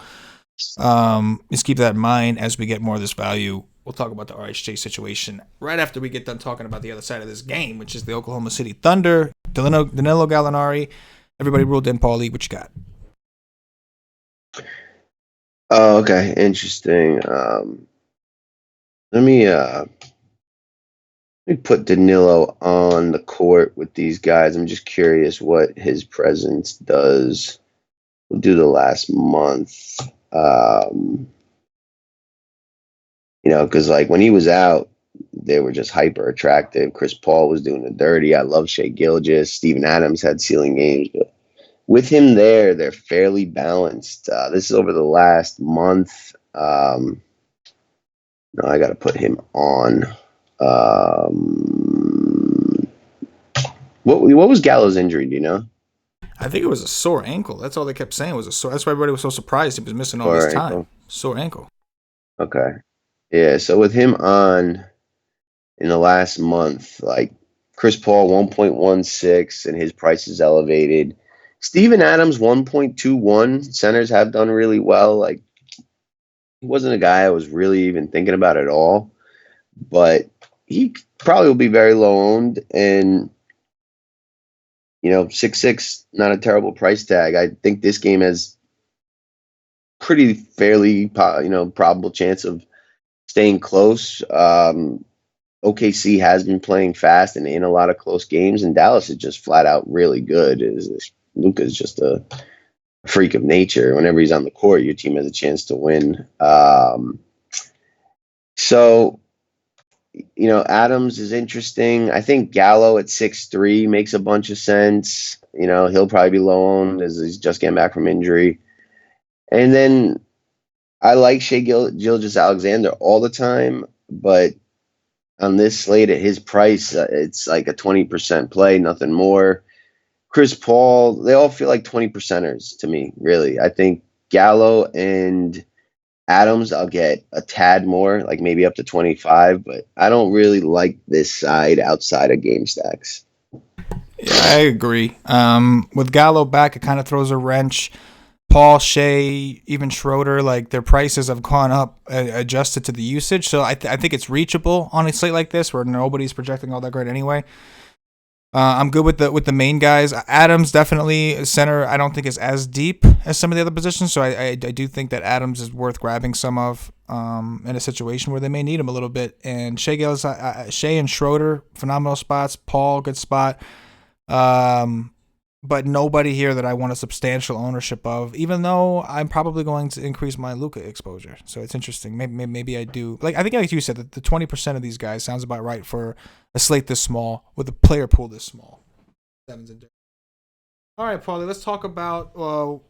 just keep that in mind as we get more of this value. We'll talk about the RHJ situation right after we get done talking about the other side of this game, which is the Oklahoma City Thunder, Danilo Gallinari. Everybody ruled in. Paulie, what you got? Oh, okay. Interesting. Let me put Danilo on the court with these guys. I'm just curious what his presence does. We'll do the last month. Because like when he was out, they were just hyper attractive. Chris Paul was doing the dirty. I love Shea Gilgeous. Steven Adams had ceiling games, but with him there, they're fairly balanced. This is over the last month. No, I got to put him on. What was Gallo's injury? Do you know? I think it was a sore ankle. That's all they kept saying was a sore. That's why everybody was so surprised he was missing all this time. Sore ankle. Okay. Yeah, so with him on in the last month, like Chris Paul 1.16 and his price is elevated. Steven Adams 1.21. Centers have done really well. Like he wasn't a guy I was really even thinking about at all, but he probably will be very low owned, and 6'6", not a terrible price tag. I think this game has pretty fairly probable chance of staying close. OKC has been playing fast and in a lot of close games, and Dallas is just flat out really good. Luka's just a freak of nature. Whenever he's on the court, your team has a chance to win. So, Adams is interesting. I think Gallo at 6'3" makes a bunch of sense. He'll probably be low owned as he's just getting back from injury. And then I like Shea Gilgeous-Alexander all the time, but on this slate at his price, it's like a 20% play, nothing more. Chris Paul, they all feel like 20 percenters to me, really. I think Gallo and Adams, I'll get a tad more, like maybe up to 25, but I don't really like this side outside of game stacks. Yeah, I agree. With Gallo back, it kind of throws a wrench. Paul, Shea, even Schroeder, like their prices have gone up, adjusted to the usage. So I think it's reachable on a slate like this where nobody's projecting all that great anyway. I'm good with the main guys. Adams definitely center. I don't think is as deep as some of the other positions, so I do think that Adams is worth grabbing some of in a situation where they may need him a little bit. And Shea and Schroeder, phenomenal spots. Paul, good spot. But nobody here that I want a substantial ownership of, even though I'm probably going to increase my Luka exposure. So it's interesting. Maybe I do. Like I think, like you said, that the 20% of these guys sounds about right for a slate this small with a player pool this small. All right, Paulie, let's talk about.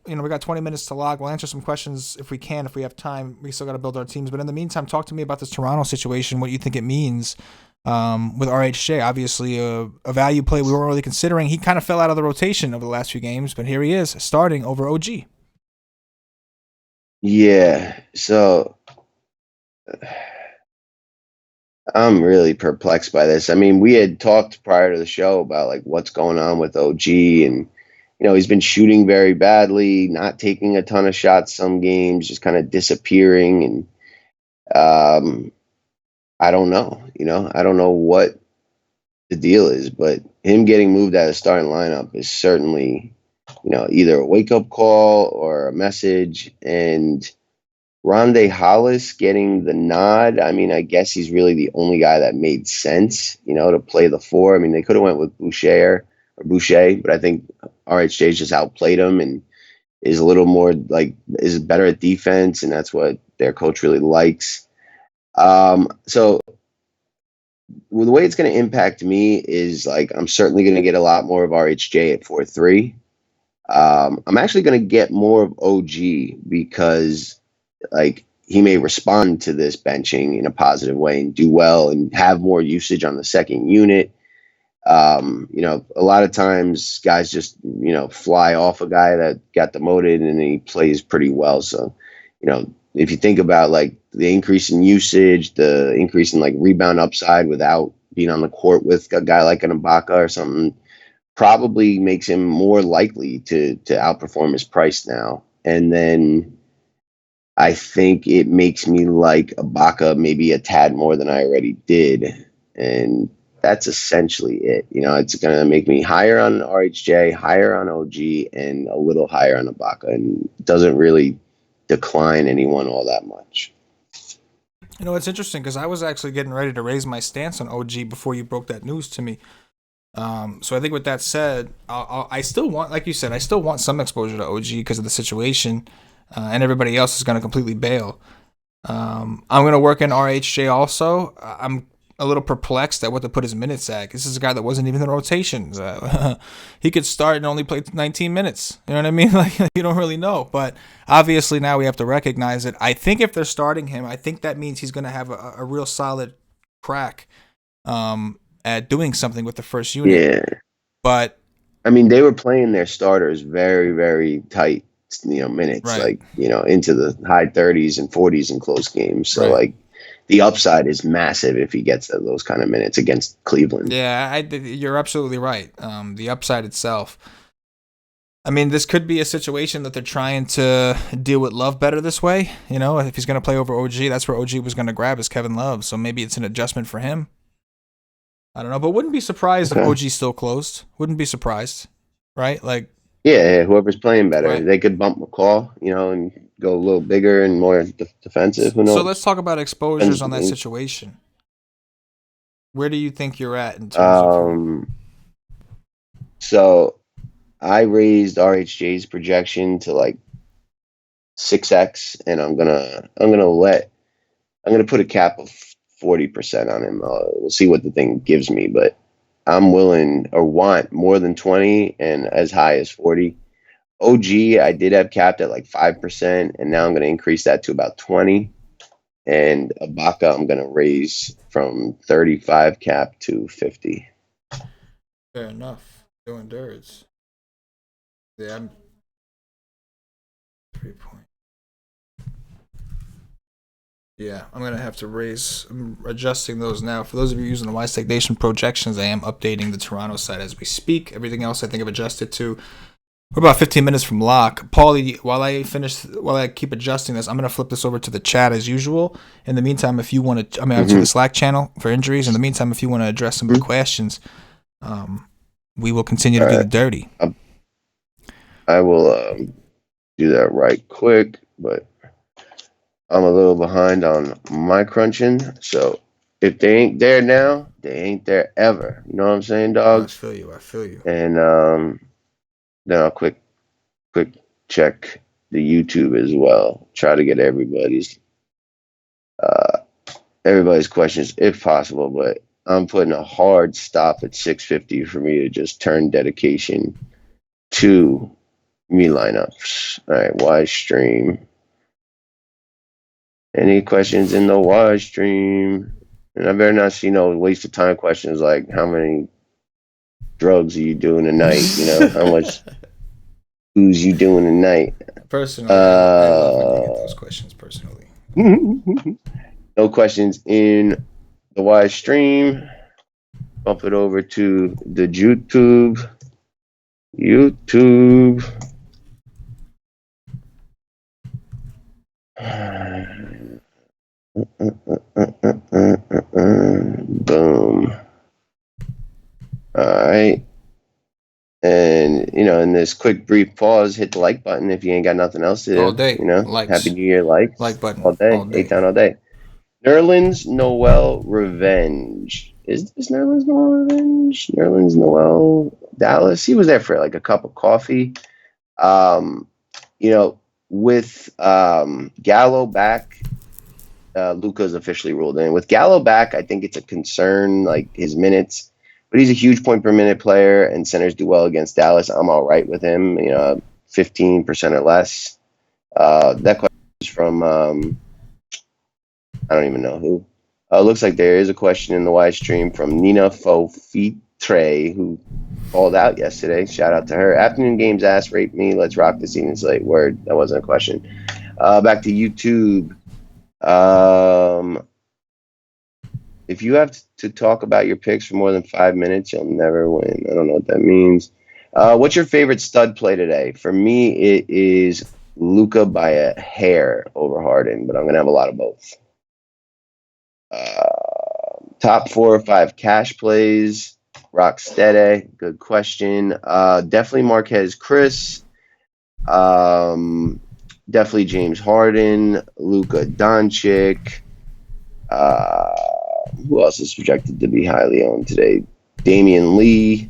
We got 20 minutes to log. We'll answer some questions if we can, if we have time. We still got to build our teams, but in the meantime, talk to me about this Toronto situation. What you think it means. With RHJ, obviously a value play we weren't really considering. He kind of fell out of the rotation over the last few games, but here he is starting over OG. Yeah, so I'm really perplexed by this. I mean, we had talked prior to the show about like what's going on with OG, and he's been shooting very badly, not taking a ton of shots some games, just kind of disappearing, and I don't know. I don't know what the deal is, but him getting moved out of the starting lineup is certainly, either a wake up call or a message. And Rondae Hollis getting the nod. I mean, I guess he's really the only guy that made sense, to play the four. I mean, they could have went with Boucher, but I think RHJ just outplayed him and is a little more is better at defense, and that's what their coach really likes. So the way it's going to impact me is I'm certainly going to get a lot more of RHJ at 4-3. I'm actually going to get more of OG because he may respond to this benching in a positive way and do well and have more usage on the second unit. A lot of times guys just, fly off a guy that got demoted and he plays pretty well. So, if you think about the increase in usage, the increase in rebound upside without being on the court with a guy like an Ibaka or something, probably makes him more likely to outperform his price now. And then I think it makes me like Ibaka maybe a tad more than I already did. And that's essentially it. It's going to make me higher on RHJ, higher on OG, and a little higher on Ibaka, and doesn't really decline anyone all that much. It's interesting because I was actually getting ready to raise my stance on OG before you broke that news to me. So I think with that said, I still want, like you said, I still want some exposure to OG because of the situation, and everybody else is going to completely bail. I'm going to work in RHJ also. I'm a little perplexed at what to put his minutes at. This is a guy that wasn't even in the rotations. He could start and only play 19 minutes. You know what I mean? You don't really know. But obviously now we have to recognize it. I think if they're starting him, I think that means he's going to have a real solid crack at doing something with the first unit. Yeah. But I mean, they were playing their starters very, very tight, minutes, right. Into the high 30s and 40s in close games. So right. The upside is massive if he gets those kind of minutes against Cleveland. Yeah, you're absolutely right. The upside itself. I mean, this could be a situation that they're trying to deal with Love better this way. If he's going to play over OG, that's where OG was going to grab is Kevin Love. So maybe it's an adjustment for him. I don't know, but wouldn't be surprised if OG still closed. Wouldn't be surprised, right? Yeah, whoever's playing better, right. They could bump McCall, and go a little bigger and more defensive. Who knows? So let's talk about exposures on that situation. Where do you think you're at in terms of? So I raised RHJ's projection to 6x, and I'm gonna put a cap of 40% on him. We'll see what the thing gives me, but I'm willing or want more than 20 and as high as 40. OG, I did have capped at like 5%, and now I'm going to increase that to about 20. And Ibaka, I'm going to raise from 35 cap to 50. Fair enough. Doing dirts. Yeah, I'm 3 point. Yeah, I'm gonna have to raise. I'm adjusting those now. For those of you using the WiseTake Nation projections, I am updating the Toronto side as we speak. Everything else, I think I've adjusted to. We're about 15 minutes from lock. Paulie, while I keep adjusting this, I'm gonna flip this over to the chat as usual. In the meantime, if you want to, to the Slack channel for injuries. In the meantime, if you want to address some of the questions, we will continue to do the dirty. I will do that right quick, but I'm a little behind on my crunching. So if they ain't there now, they ain't there ever. You know what I'm saying, dogs? I feel you. And then I'll quick check the YouTube as well. Try to get everybody's questions if possible, but I'm putting a hard stop at 650 for me to just turn dedication to me lineups. All right, Wise Stream. Any questions in the Wise Stream? And I better not see no waste of time questions like how many drugs are you doing tonight? You know, how much booze you doing tonight? Personally, I love when you get those questions personally. No questions in the Wise Stream. Bump it over to the YouTube. Boom. All right. And, in this quick, brief pause, hit the like button if you ain't got nothing else to do. All day. Likes. Happy New Year likes. Like button. All day. 8 all day. Nerlens Noel Revenge. Is this Nerlens Noel Revenge? Nerlens Noel Dallas. He was there for like a cup of coffee. With Gallo back, Luka's officially ruled in. With Gallo back, I think it's a concern, like his minutes. But he's a huge point per minute player, and centers do well against Dallas. I'm all right with him. 15% or less. That question is from I don't even know who. Looks like there is a question in the live stream from Nina Fofitre, who called out yesterday. Shout out to her. Afternoon games asked, rate me. Let's rock the scene. It's late. Word. That wasn't a question. Back to YouTube. If you have to talk about your picks for more than 5 minutes, you'll never win. I don't know what that means. What's your favorite stud play today? For me, it is Luka by a hair over Harden, but I'm going to have a lot of both. Top 4 or 5 cash plays. Rocksteady, good question. Definitely Marquez Chris. Definitely James Harden. Luka Doncic. Who else is projected to be highly owned today? Damian Lee.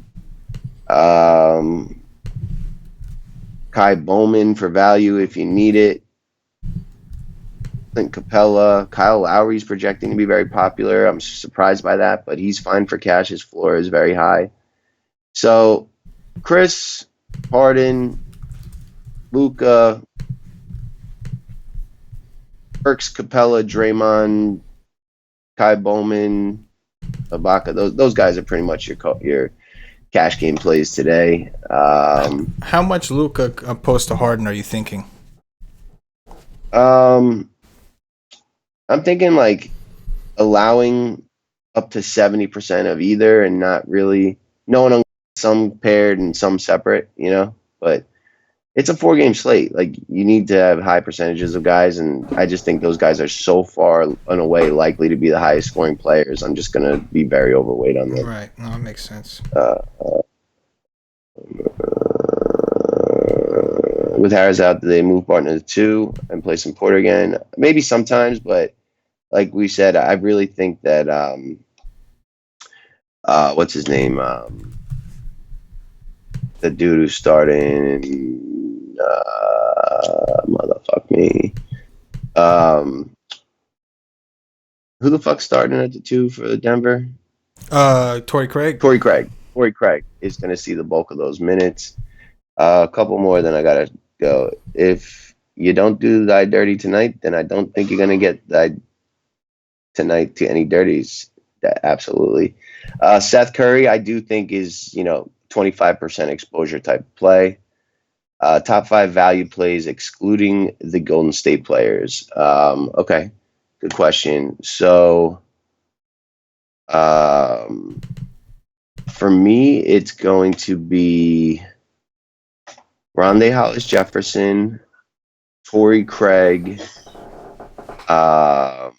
Kai Bowman for value if you need it. Clint Capella. Kyle Lowry's projecting to be very popular. I'm surprised by that, but he's fine for cash. His floor is very high. So, Chris, Harden, Luka, Burks, Capella, Draymond, Kai Bowman, Ibaka. Those guys are pretty much your cash game plays today. How much Luka opposed to Harden are you thinking? I'm thinking like allowing up to 70% of either and not really knowing some paired and some separate, but it's a 4-game slate. Like you need to have high percentages of guys. And I just think those guys are so far and away likely to be the highest scoring players. I'm just going to be very overweight on them. Right. No, that makes sense. With Harris out, they move Barton to 2 and play some Porter again. Maybe sometimes, but like we said, I really think that what's his name? The dude who's starting motherfuck me. Who the fuck's starting at the 2 for Denver? Torrey Craig. Torrey Craig is going to see the bulk of those minutes. A couple more, then I gotta go. If you don't do thy dirty tonight, then I don't think you're gonna get thy tonight to any dirties. Absolutely. Seth Curry, I do think is 25% exposure type play. Top five value plays excluding the Golden State players. Okay, good question. So, for me, it's going to be Rondé Hollis Jefferson, Torrey Craig, um,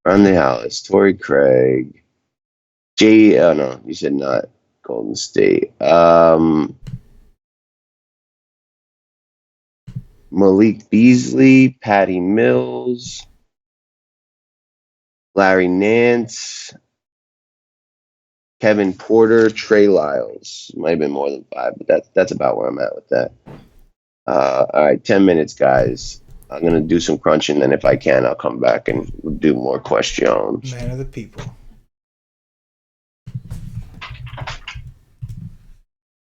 Rondé Hollis, Torrey Craig, oh no, you said not Golden State. Malik Beasley, Patty Mills, Larry Nance, Kevin Porter, Trey Lyles. Might have been more than 5, but that's about where I'm at with that. All right, 10 minutes, guys. I'm gonna do some crunching, and if I can, I'll come back and do more questions. Man of the people.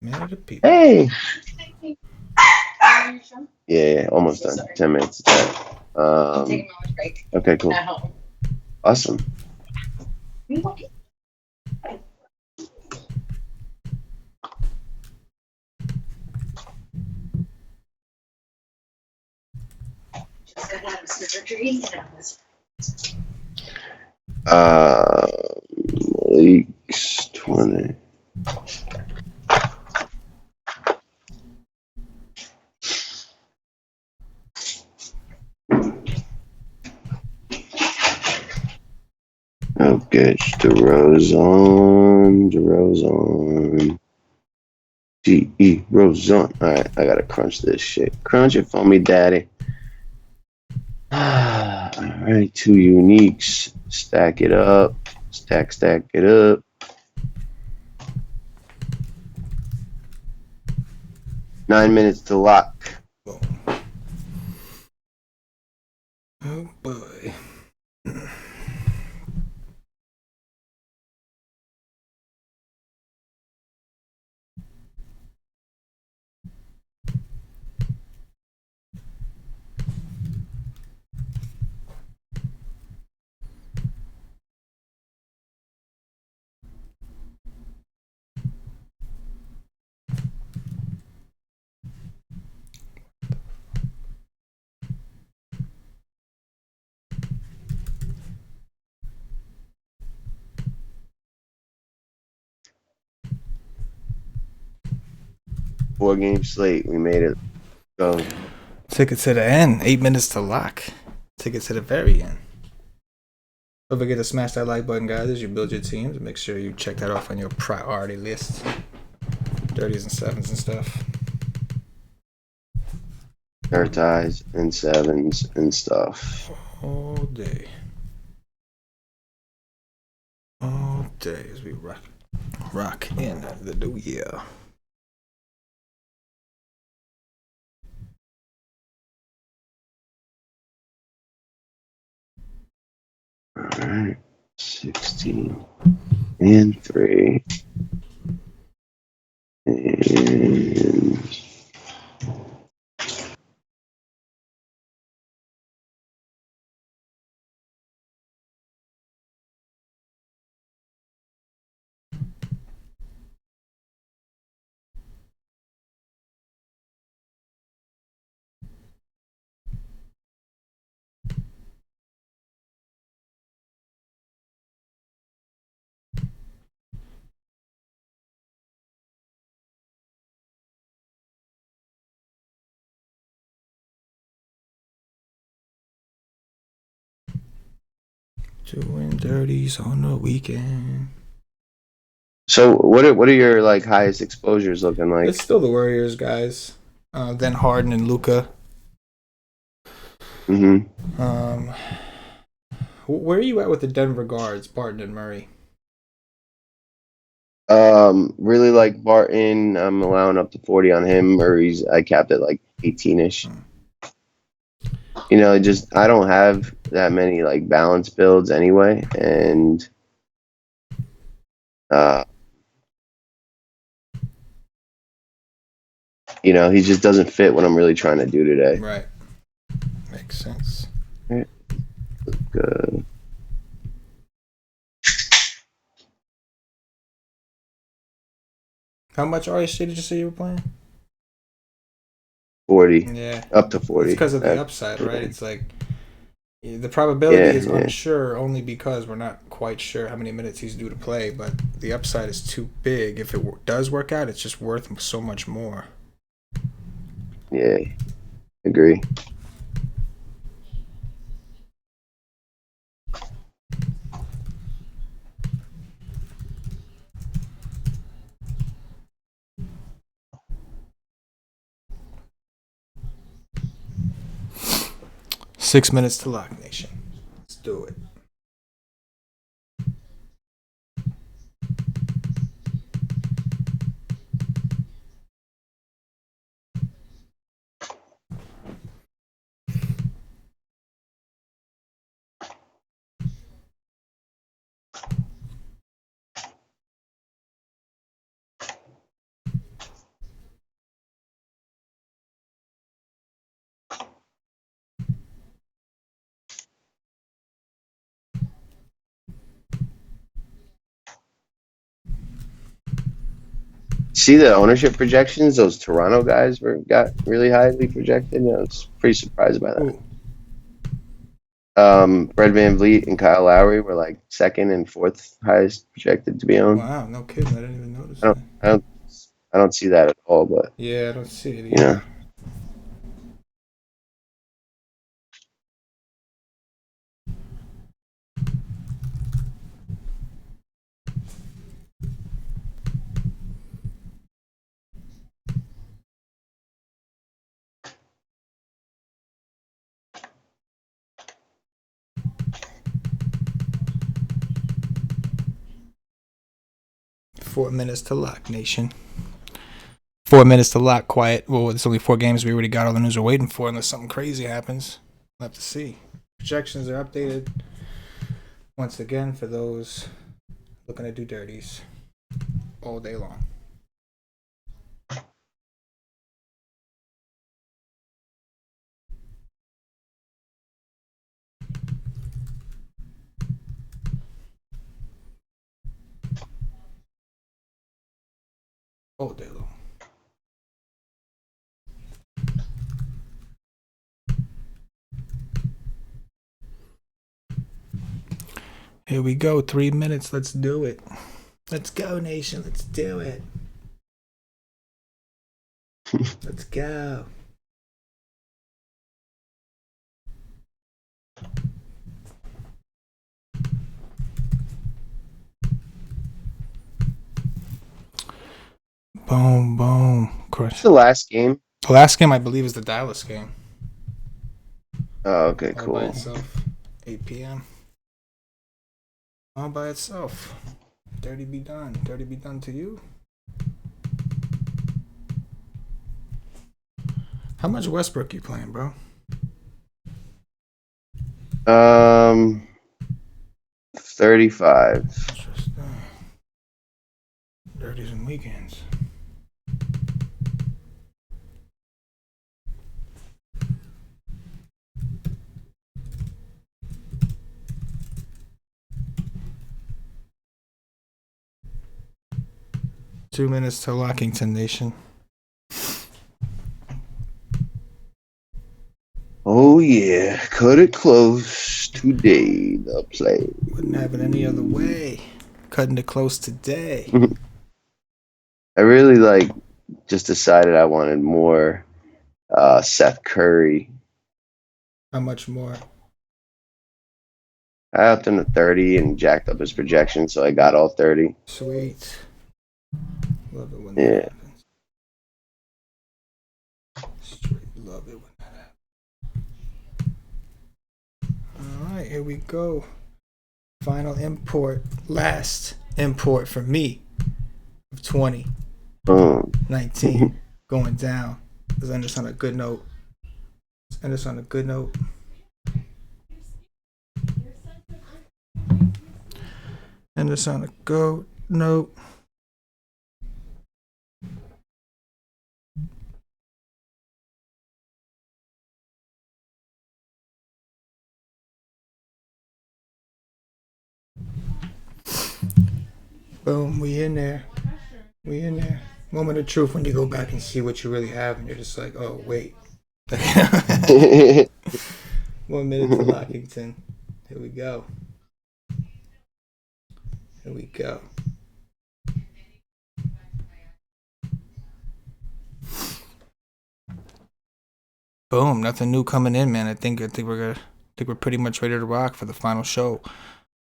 Man of the people. Hey. Yeah, almost done. 10 minutes. Okay, cool. Awesome. Leaks 20. Okay, DeRozan. G.E. Rozon. Alright, I gotta crunch this shit. Crunch it for me, daddy. Alright, 2 uniques. Stack it up. Stack it up. Nine minutes to lock. Oh boy. 4-game slate. We made it. Go. Took it to the end. 8 minutes to lock. Took it to the very end. Don't forget to smash that like button, guys, as you build your teams. Make sure you check that off on your priority list. 30s and 7s and stuff. 30s and 7s and stuff. All day. All day as we rock in the new year. All right, 16 and 3 and doing 30s on the weekend. So what are your like highest exposures looking like? It's still the Warriors, guys. Then Harden and Luka. Mm-hmm. Where are you at with the Denver guards, Barton and Murray? Really like Barton. I'm allowing up to 40 on him. Murray's I capped at like 18ish. Just I don't have that many like balance builds anyway, and Uh, he just doesn't fit what I'm really trying to do today. Right. Makes sense. Right. Good. How much RSG did you say you were playing? 40. Yeah. Up to It's 40. because of the Uh, upside, right? yeah. It's like the probability is unsure only because we're not quite sure how many minutes he's due to play, but the upside is too big. If it does work out, it's just worth so much more. Yeah. Agree. Six minutes to lock, Nation. Let's do it. See the ownership projections? Those Toronto guys got really highly projected. I was pretty surprised by that. Ooh. Fred VanVleet and Kyle Lowry were like second and fourth highest projected to be owned. Wow, no kidding. I didn't even notice I don't, that. I don't, I don't see that at all. But Yeah, I don't see it you know, either. Four minutes to lock, Nation. 4 minutes to lock, quiet. Well, it's only 4 games. We already got all the news we're waiting for, unless something crazy happens. We'll have to see. Projections are updated once again for those looking to do dirties all day long. All day long. Here we go. 3 minutes. Let's do it. Let's go, Nation. Let's do it. Let's go. Boom, boom. what's Crush. the last game? The last game, I believe, is the Dallas game. Oh, okay, All by cool. itself. 8 p.m. All by itself. Dirty be done. Dirty be done to you. How much Westbrook you playing, bro? 35. Interesting. Dirties and weekends. Two minutes to Lockington, Nation. Oh yeah, cut it close today. The play. Wouldn't have it any other way. Cutting it close today. I really just decided I wanted more Seth Curry. How much more? I upped him to 30 and jacked up his projection, so I got all 30. Sweet. Love it when Yeah. that happens. Straight love it when that happens. Alright, here we go. Final import. Last import for me of 2019. Going down. Let's end this on a good note. End this on a good note. End this on a good No. Boom, we in there. We in there. Moment of truth when you go back and see what you really have, and you're just like, oh, wait. 1 minute to Lockington. Here we go. Here we go. Boom, nothing new coming in, man. I think we're pretty much ready to rock for the final show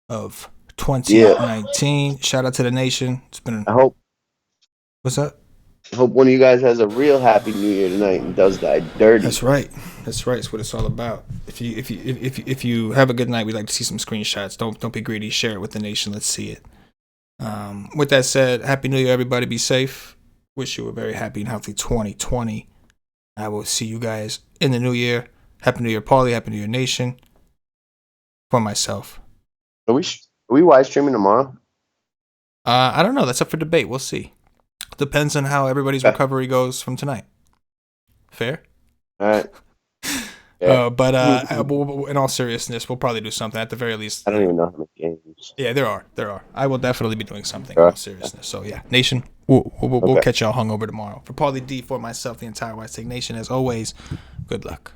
of 2019. Shout out to the nation. It's been. I hope. What's up? I hope one of you guys has a real happy New Year tonight and does that dirty. That's right. That's right. It's what it's all about. If you have a good night, we'd like to see some screenshots. Don't be greedy. Share it with the nation. Let's see it. With that said, Happy New Year, everybody. Be safe. Wish you a very happy and healthy 2020. I will see you guys in the new year. Happy New Year, Paulie. Happy New Year, nation. For myself. Are we live streaming tomorrow? I don't know. That's up for debate. We'll see. Depends on how everybody's recovery goes from tonight. Fair? All right. Yeah. But in all seriousness, we'll probably do something at the very least. I don't even know how many games. Yeah, there are. I will definitely be doing something in all seriousness. So yeah, nation, we'll catch y'all hungover tomorrow. For Paulie D, for myself, the entire WiseTake Nation, as always, good luck.